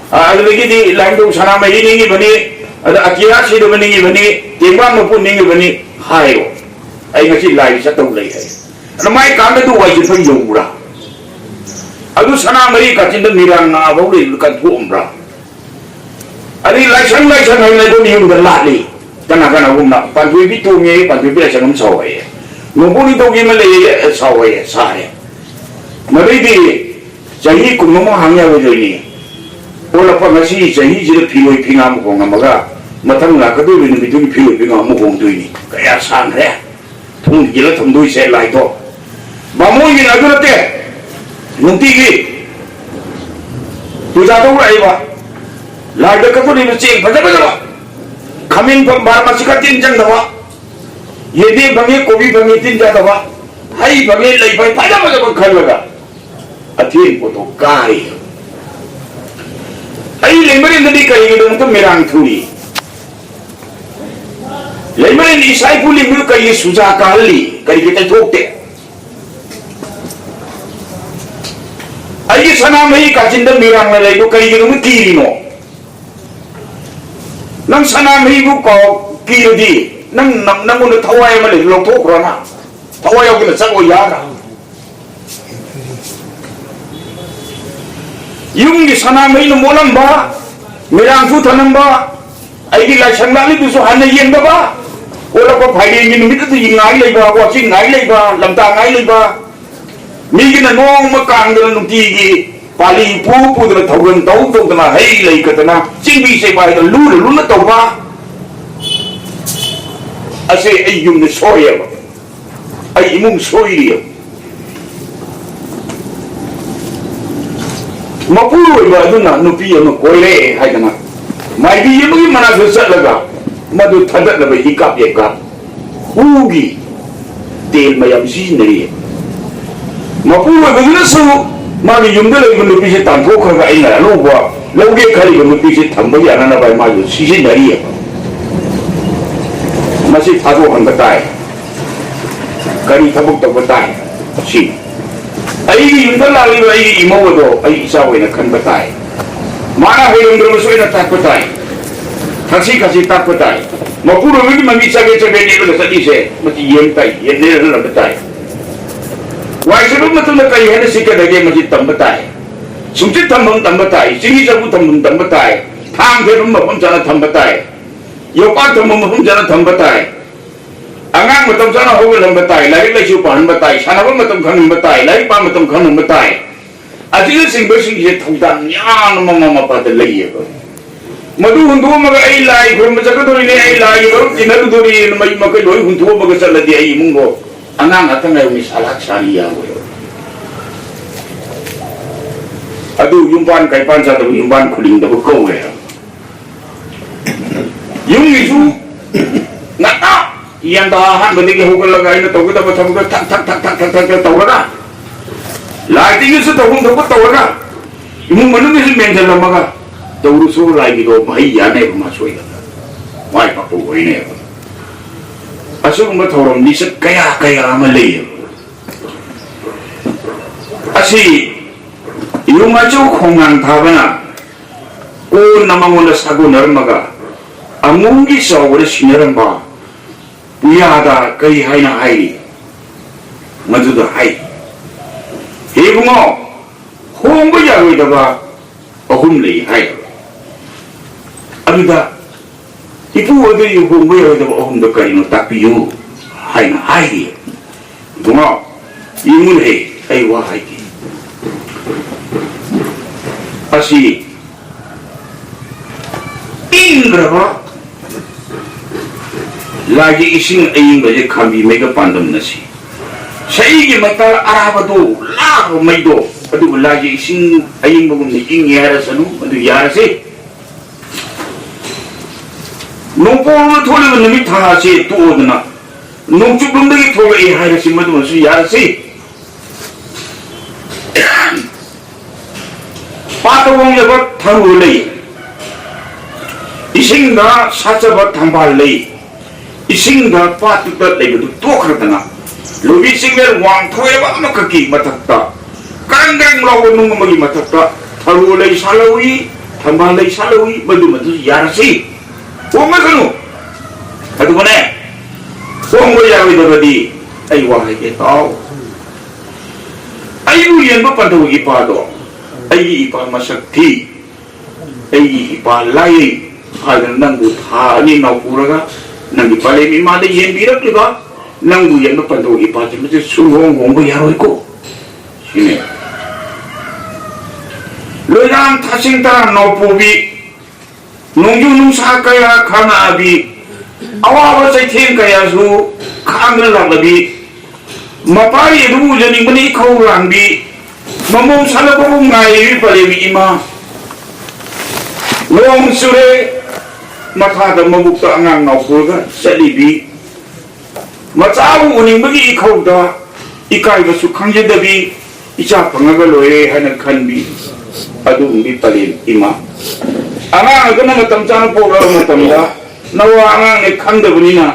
adagi di lai do sana mai ningi bani ada akia si do meningi bani timba maupun ningi bani hayo ai ngasi lai satau lai hai ana mai kam du wai jin phang yura adu sana mari ka tin mirang na bau le kan thu umbra ari lai sang hai do ni ung la li kana gum na pan thui bi tu nge pan thui bi sang um so ai no bu ni do gi ma le so ai sa ai mari di jahi kun mo hang ya we ni ola pa ngasi jahi jira philoi phingam ko ngamaga matang la ka do ni bi tu philoi phingam mo hong dui ni kaya sang re thung gi la thum dui se lai to ba mo ni na dur te nunti gi tu ja do rai ba la da ka ko ni cheng pha ba ba khamin pa bar ma sika tin jang da wa ye de bangi kobi bangi tin ja da wa hai bangi lai pai pha ba khal ga athin ko to kai ai lemari nadi kai gi dong to merang thuri lemari ni sai puli mu kai suja kali kai kita thokte ai sana mai ka jinda merang la lai ko kai gi dong kiri no nang sana mai bu ko kiri di nang mun thawai ma le lo thok ro na thawai yo gi sa ko ya ra yung di sana mai no molam ba mirang thu thanam ba ai di lai sang la li du so han yen ba ba ola ko phai ni mi tu ngai lai ba wa chi ngai lai ba lam ta ngai lai ba mi gi na nong ma kang de nu ti gi pali pu de thogan tau na hai lai ka na ching bi se ba lu na tau ba ase ai yung ni soya ba ai imung soya mapuloi ba aduna nupi ama koile haidana mai bi yemi mana so satlaga madu thadat la ba hikap ye ka ugi tel mayam si nari mapuloi ba na so ma bi yumda le bu nupi se tan ko kha ga ina lo ba lo ge khari ga nupi se thamba ya na ba ma yu si nari ma si thado han ba tai kari thabuk tabatai si ai yunda lali ai imo do ai isa we na khan batai mana hoyong dro so na tak batai kasi tak batai mapuro mi mami chage ni lo sa di se mati yem tai yen ne lo batai wai se ma tu na kai hene sikka dage mati tam batai sumchit tam batai singi sabu tam batai thang the rum ma jana tam batai yopa tam ma jana tam batai angang matam sana hoga lam batai lai lai chu pan batai sana ba matam khan batai lai pa matam khan batai aji sing ba sing ye thaudan yan ma pa de lai ye madu hundu ma ga ai lai khum ma jaga dori ne ai lai ro tinal dori mai ma kai loi hundu ma ga sala di ai mungo angang atang ai mi salak sari ya we adu yumpan kai pan sa do yumpan khuling da ko we yung isu ngata yang tahan benda ke hukul lagai na tahu kita macam kita tak tahu na, lagi itu tahu tahu na, ibu mana mesti menjadi lama ka, tahu rusuh lagi tu bahaya ni masuk ini, mai papu ini, asal kita tahu orang ni kaya amalai, asih, ibu macam kongang tahu na, oh nama mula sagu nermaga, amungi sahur sinaran ba. Yada kai hai na hai madu da hai he bungo hong ba ya wi da ba ahum le hai amida ipu wa de yu hong ba ya da ahum da kai no ta pi yu hai na hai bungo yimun he ai wa hai ki asi ingra ba lagi ising aying baje khambi mega pandam nasi sai ge mata arabado la maido adu lagi ising aying bagum ni ing yara sanu adu yara se nongpo thole nami tha se to odna nongchu bum de thole e haira si madu su yara se pato wong le ba tharu le ising da sacha ba thambal le ising da patu da legu to khradana lobi singler wang thoe ba no kaki matakta kandang lawo nung magi matakta tharu lai salawi thamba lai salawi madu madu yarasi o masanu adu bane song go yawi da di ai wa hai ke taw ai lu yen ba padu gi pa do ai pa masakti ai pa lai hadan nang bu tha ni na puraga nanti paling lima ada yang birak juga, nanggu yang depan tu ipas macam suruh ngomong berjaroi ko, sini. Loyang thasing ta nopubi, nungju nungsa kaya kana abi, awal saya ting kaya su, kangen lang abi, mapari dulu jadi beri kau lang bi, mamong salah kau ngai paling lima, long sore. Mata da mabukta angang naupurga salibi macawu uning bagi ikau da ikai basu khangjedabi icha pangaga loe hana khanbi adu umbi palin ima angang agana matam chana pora matam da nawa angang ne khangdabunina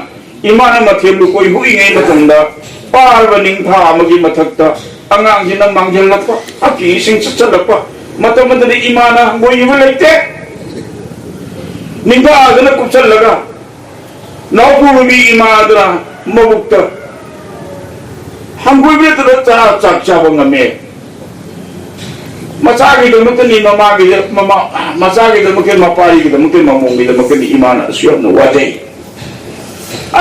imana mathelu koi hui ngai matam da parba ningtha amagi mathakta angang jina mangjal lakpa aki sing chachalakpa matam madani imana goi laite निका आदना कुचल लगा नौपुर भी इमादरा मबुक्ता हम कोई भी तो चाचा बंगा में मचागी तो मुझे नहीं मचागी तो मुझे मापारी तो मुझे मामूंगी तो मुझे इमान अस्यों न वाजे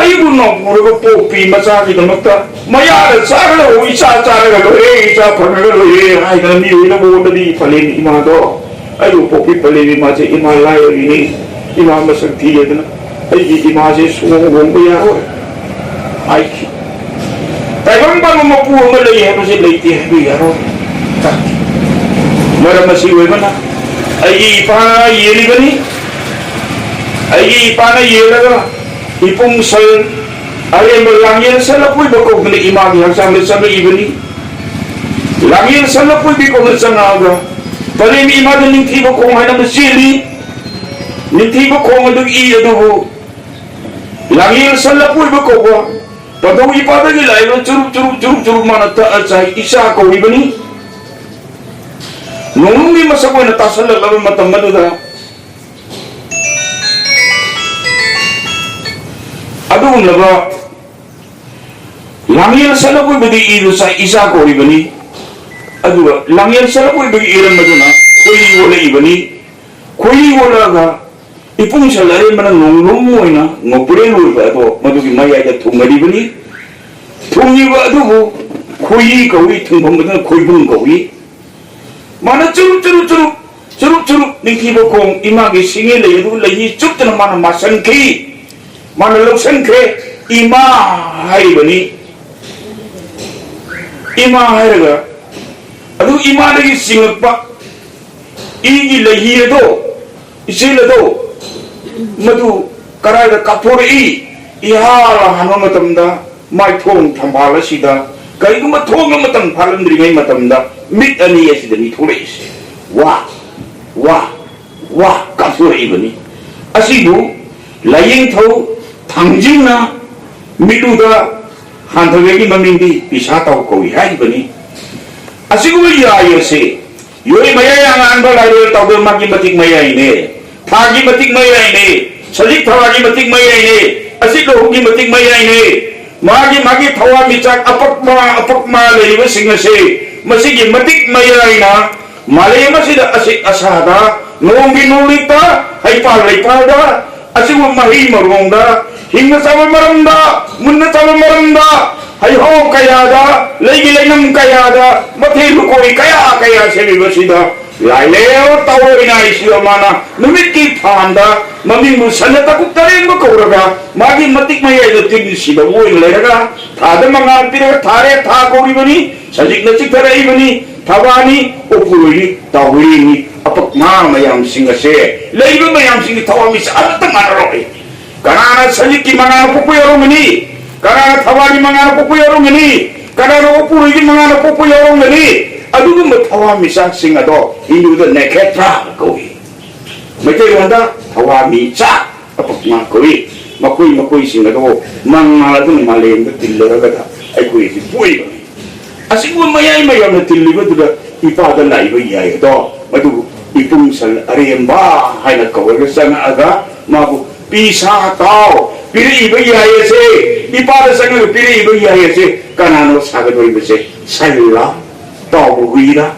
आई वो नौपुर को पोपी मचागी तो मुझे मयार चार लो इचा इचा फरने लो ये हाई तो नहीं हुई ना वो नदी फलें इमान तो आई वो पोपी फलें इमान से इमान लाये नहीं इमाम मसक्ति है ना ऐसी इमाम से सुनो घूमते हैं और आई की ताइवान पर मपुर में ले है मुझे लेती है भी यारो मरा मसी हुए बना ऐसी इपाना ये लिबनी ऐसी इपाना ये लगा इपुंग सल अरे मलांगियन सल कोई बकोग ने इमाम यहाँ सामने सब इबनी लांगियन सल कोई भी कोग संगागा परे में इमाम ने निंथी बकोग है ना मसीली निंथी बकोग तो ई अदुबो लांगियन सल कोई बकोग Padau ipada gi lai curup mana ta cai isa ko ibani nungi masa ko na tasal lalu matam maduda adu laba langir sala ko bedi idu sa isa ko ibani adu langir sala ko bedi iram maduna koi wala ibani koi wala ga ipung salare mana nunglung mo ina ngopure lu ba to madugi maya da thumari bani thumni ba adu koi ko wi thungpam ba koi bung ko wi mana curup ningki bokong imagi singi le du le yi cup tan mana masan ki mana loksan ke ima hai bani ima hai ga adu ima lagi singak pa igi le yi do isi le do madu karai da kathor i ihala hanu matamda mai thong thambala sida kai kuma thong matam phalam dri ngai matamda mit ani asida ni thore ise wa kathor i bani asibu laying thau thangjingna miduda hanthawegi mamindi pisa tau koi hai bani asigu ya yose yoi maya yang anda lalu tahu magi matik maya ini thagi matik maya ini salik thawagi matik maya ini asik lohugi matik maya ini magi thawa micak apak ma lewa singase masigi matik maya ina malay masida asik asada nongi nulita haipada asigu mahi marongda hingga sama maranda munna sama maranda hai ho kayada lagi lainam kayada mathi lukoi kaya sebi basida laileo tawo ina isio mana numit ki thanda mami musanata ku taren mo koraga magi matik maya ida tin sida wo leraga thada mangal pira thare tha kori bani sajik na chik thare bani thawani opuri tawuri ni apak ma mayam singase leiba mayam sing thawami sa atang aroi karana sajik ki mangal pupuyaro mani karena thawani mangana pupuyaro ngani karena opuri mangana pupuyaro ngani adugu thawami sa singa do hindu da neketra koi mete wanda thawami cha apakma koi makoi singa do mangala du malem da tillera ga ai koi si pui asibu mayai mayam na tilliba du da ipada lai ba yai do madu ipung sal aremba haina kawai sanga aga mabu pisa tau piri iba yaya se ipada sangat piri iba yaya se kanano saga doi bese salila tau buira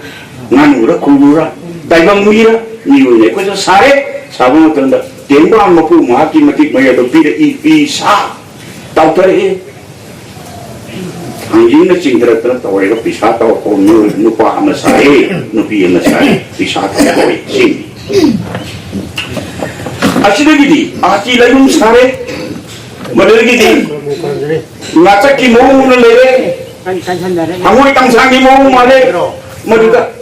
nganura kulura daibang buira niu ne ko sare sabu tanda temba mapu maki matik maya do piri i pisa tau tare anjing na cingdra tara tau ega pisa tau ko nu pa ama sare nu pi ama sare pisa tau ko sing asida gidi ati layum sare madal gidi ngacak ki mau na lere hangoi tangsang ki mau male maduda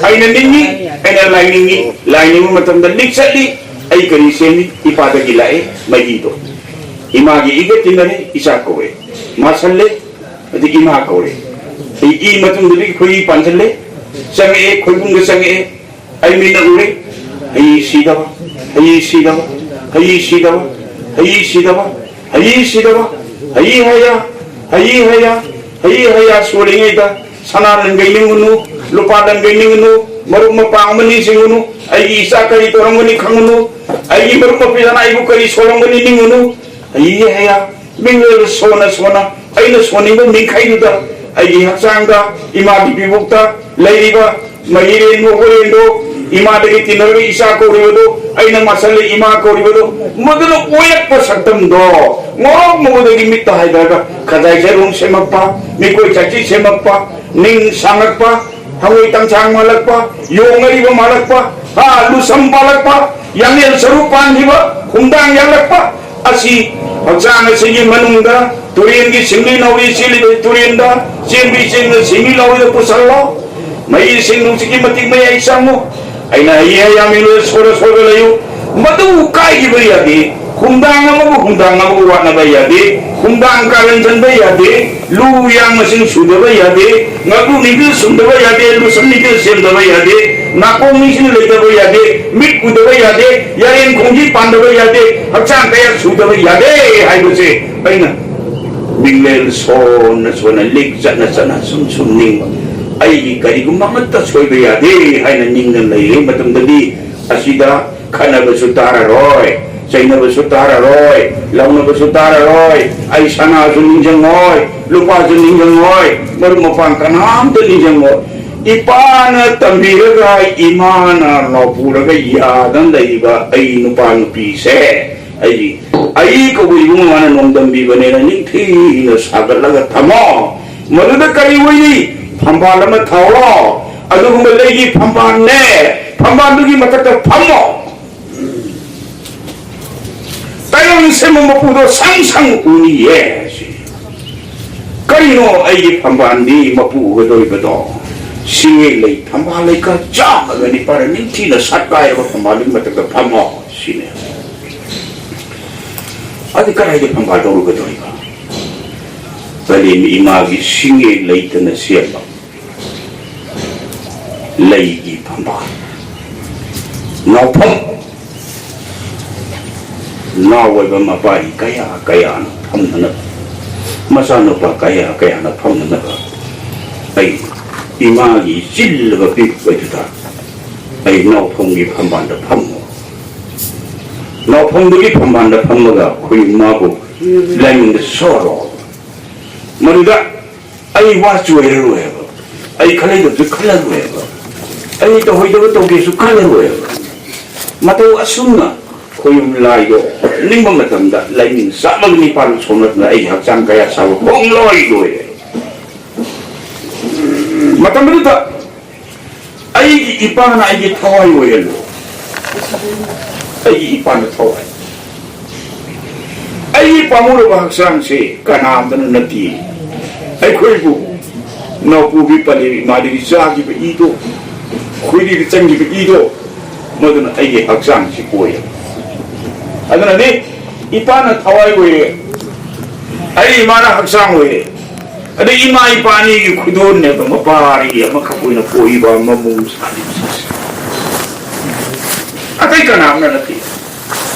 ai na ningi ai na lining matam da liksali ai kari semi ipada gilai magito imagi igatinane isa kowe masalle adi ima kowe i matam dili khoi pansalle sange khoibung sange ai mina ure ai sidaba hayi haya sulingai da sana lengai ningunu lupa lengai ningunu marum mapang mani singunu ai isa kari torang mani khangunu ai marum mapilana ibu kari solong mani ningunu hayi haya mingel sona ai na soningu mingkai duda ai haksangda imagi bibukta lairiba mayiren mo gorendo ima dari tinori isa ko ribodo aina masale ima ko ribodo modelo oyak pa saktam do ngorok mo dagi mitta haidaga kadai jerung semakpa mikoi chachi semakpa ning sangakpa hangoi tangchang malakpa yongari ba malakpa ha lusam palakpa yangel sarupan hiba hundang yalakpa asi haksang sigi manungda turien gi singli nawi sili turienda simbi singli nawi pusallo mai singnu sigi matik mai aisamu aina iya yang milu sore layu madu kai gi bayadi hundang amabu wa na bayadi hundang kalen jan bayadi lu yang mesin sudah bayadi ngaku nidu sudah bayadi lu semnidu sem bayadi nakong nisin leda bayadi mit udah bayadi yarin kongji panda bayadi hacang kaya sudah bayadi hai bose aina ꯃꯤꯡꯂꯦꯜ ꯁꯣꯟꯅ ꯁꯣꯟꯅ ꯂꯤꯛ ꯆꯠꯅ ꯆꯠꯅ ꯁꯨꯝ ꯅꯤꯡꯕ ꯑꯩꯒꯤ ꯀꯔꯤꯒꯨꯝꯕ ꯑꯃꯠꯇ ꯁꯣꯏꯕ ꯌꯥꯗꯦ ꯍꯥꯏꯅ ꯅꯤꯡꯅ ꯂꯩꯔꯤ ꯃꯇꯝꯗꯗꯤ ꯑꯁꯤꯗ ꯈꯠꯅꯕꯁꯨ ꯇꯥꯔꯔꯣꯏ ꯆꯩꯅꯕꯁꯨ ꯇꯥꯔꯔꯣꯏ ꯂꯧꯅꯕꯁꯨ ꯇꯥꯔꯔꯣꯏ ꯑꯩ ꯁꯅꯥꯁꯨ ꯅꯤꯡꯁꯤꯡꯉꯣꯏ ꯂꯨꯄꯥꯁꯨ ꯅꯤꯡꯁꯤꯡꯉꯣꯏ ꯃꯔꯨꯞ ꯃꯄꯥꯡ ꯀꯅꯥꯝꯇ ꯅꯤꯡꯁꯤꯡꯉꯣꯏ ꯏꯄꯥꯅ ꯇꯝꯕꯤꯔꯒ ꯏꯃꯥꯅ ꯂꯥꯎꯄꯨꯔꯒ ꯌꯥꯗꯅ ꯂꯩꯔꯤꯕ ꯑꯩ ꯅꯨꯄꯥ ꯅꯨꯄꯤꯁꯦ ꯑꯩ ꯀꯧꯕ 이ꯕꯨꯡ ꯃꯥꯅ ꯅꯣꯡꯗꯝꯕꯤꯕꯅꯦꯅ ꯅꯤꯡꯊꯤꯅ ꯁꯥꯒꯠꯂꯒ ꯊꯝꯃꯣ ꯃꯗꯨꯗ ꯀꯔꯤ ꯑꯣꯏ니 ꯐꯝꯕꯥꯜ ꯑꯃ ꯊꯥꯎꯔꯣ ꯑꯗꯨꯒꯨꯝꯕ ꯂꯩꯒꯤ ꯐꯝꯕꯥꯜꯅꯦ ꯐꯝꯕꯥꯜꯗꯨꯒꯤ ꯃꯊꯛꯇ ꯐꯝꯃꯣ ꯇꯥꯏꯌꯣꯟ ꯁꯦꯝꯕ ꯃꯄꯨꯗꯣ ꯁꯪ ꯁꯪ ꯎꯅꯤꯌꯦ ꯀꯔꯤꯅꯣ ꯑꯩꯒꯤ ꯐꯝꯕꯥꯜꯗꯤ ꯃꯄꯨ ꯎꯒꯗꯣꯔꯤꯕꯗꯣ ꯁꯤꯡꯉꯦ ꯂꯩ ꯐꯝꯕꯥꯜ ꯂꯩ ꯈꯔ ꯆꯥꯝꯃꯒ ꯅꯤꯄꯥꯔ ꯅꯤꯡꯊꯤꯅ ꯁꯠꯀꯥꯏꯔꯕ ꯐꯝꯕꯥꯜꯗꯨꯒꯤ ꯃꯊꯛꯇ ꯐꯝꯃꯣ ꯁꯤꯅꯦ ꯑꯗꯨ ꯀꯗꯥꯏꯗ ꯐꯝꯕꯥꯜ ꯇꯧꯔꯨꯒꯗꯣꯔꯤꯕ ꯀꯂꯦꯝ ꯏꯃꯥꯒꯤ ꯁꯤꯡꯉꯦ ꯂꯩꯇꯅ ꯁꯦꯝꯕ ꯂꯩꯒꯤ ꯐꯝꯕꯥꯜ ꯅꯥꯎꯐꯝ ꯅꯥꯎꯑꯣꯏꯕ ꯃꯄꯥꯔꯤ ꯀꯌꯥ ꯀꯌꯥꯅ ꯐꯝꯅꯅꯕ ꯃꯆꯥꯅꯨꯄꯥ ꯀꯌꯥ ꯀꯌꯥꯅ ꯐꯝꯅꯅꯕ ꯑꯩ 이마기 찔러가 삐끗해주다. 아이 나우펑기 판반다 판모. 나우펑기 판반다 판모가 후임마고 라인데 서로. 머리가 아이 와주에로 해봐. 아이 칼레도 칼라로 해봐. 아이 또 호이도 또 계속 칼라로 해봐. 마도 아숨나 후임 라이도 링범 같은다. 라인 싸먹니 바로 손을 아이 학장가야 사고 뽕로이도 해. 마땅하다. 아이기 이빠는 아이기 타와이 오열로. 아이기 이빠는 타와이. 아이기 빠무로 학상시 까나암다는 나티. 아이 그리고 너 부비 빨리 마들이 자기가 이도 그리리 짱기가 이도 뭐든 아이기 학상시 오열. 아드나니 이빠는 타와이 오열. 아이 이마는 학상 오열. ada ima ipani kudon ne ba mapari ama kapoy na poy ba mamum salim sas atay kana amna nati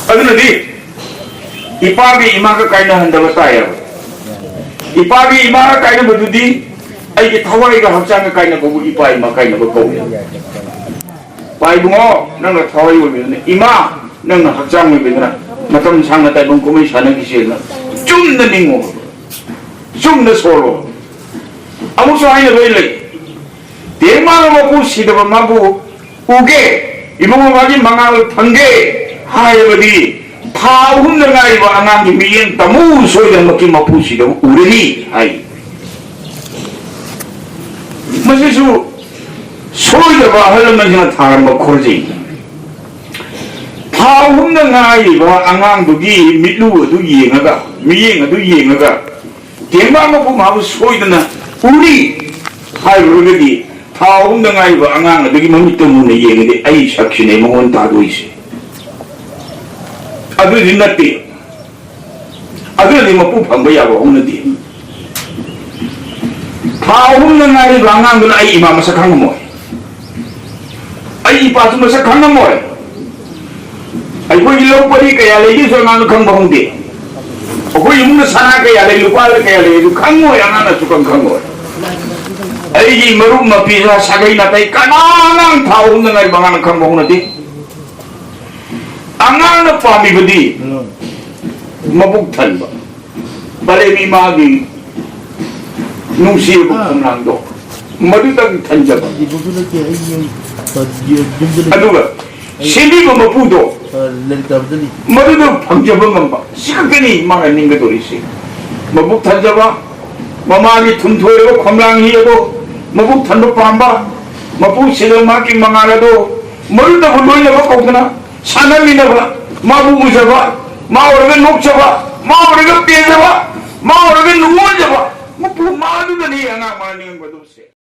aduna di ipagi ima ka kaina handa ba taya ipagi ima ka kaina badudi ay ki thawai ga hakchang ka kaina ko ipai ma kaina ba ko pai bungo nang na thawai wo ne ima nang na hakchang me na matam sang na tay bang ko mai sana ki sel na chum na ningo chum na solo 아무서 하이나 로일레 대마가 먹고 시도가 마고 우게 이몽을 가진 망할 판게 하이버디 파운드가 이거 안한기 미엔 따무 소리가 먹기 먹고 시도 우리니 하이 뭐지수 소리가 봐 하려면 그냥 다 먹고지 파운드가 이거 안한국이 밀루어도 이행하가 미행어도 이행하가 대마가 먹고 마고 소리나 우리 하이브르기 타운등아이고 앙앙 되기 몸이 때문에 얘기데 아이 삭신에 몽원 다도 있어 아들 린나띠 아들 리마 뿌판 거야고 없는데 타운등아이고 앙앙은 아이 이마마 sak한 거 뭐야 아이 이빠스마 sak한 거 뭐야 아이 거 일로 버리 그야 레기 소나는 강 먹은데 거기 있는 사나 그야 레기 빨리 그야 레기 강모 양하나 죽은 강모 아이기 머룩 마피자 사가이 나타이 까나랑 다 없는 아이 방하는 강모 오는데 앙앙나 빠미거디 마북탄 바 발레미 마기 농시에 북한랑도 머리당 탄자바 아두가 실리가 마푸도 머리도 방접은 봐 시각견이 망하는 게 도리시 마북 탄자바 마마기 tum토에고 컴랑이에도 마북 탄도 빠amba 마북 시르마기 망하라도 머리도 불러내고 거기나 사남이나봐 마북 무서봐 마오르가 녹쳐봐 마오르가 빼져봐 마오르가 누워져봐 뭐 마누가 니 하나 말하는 것도 없어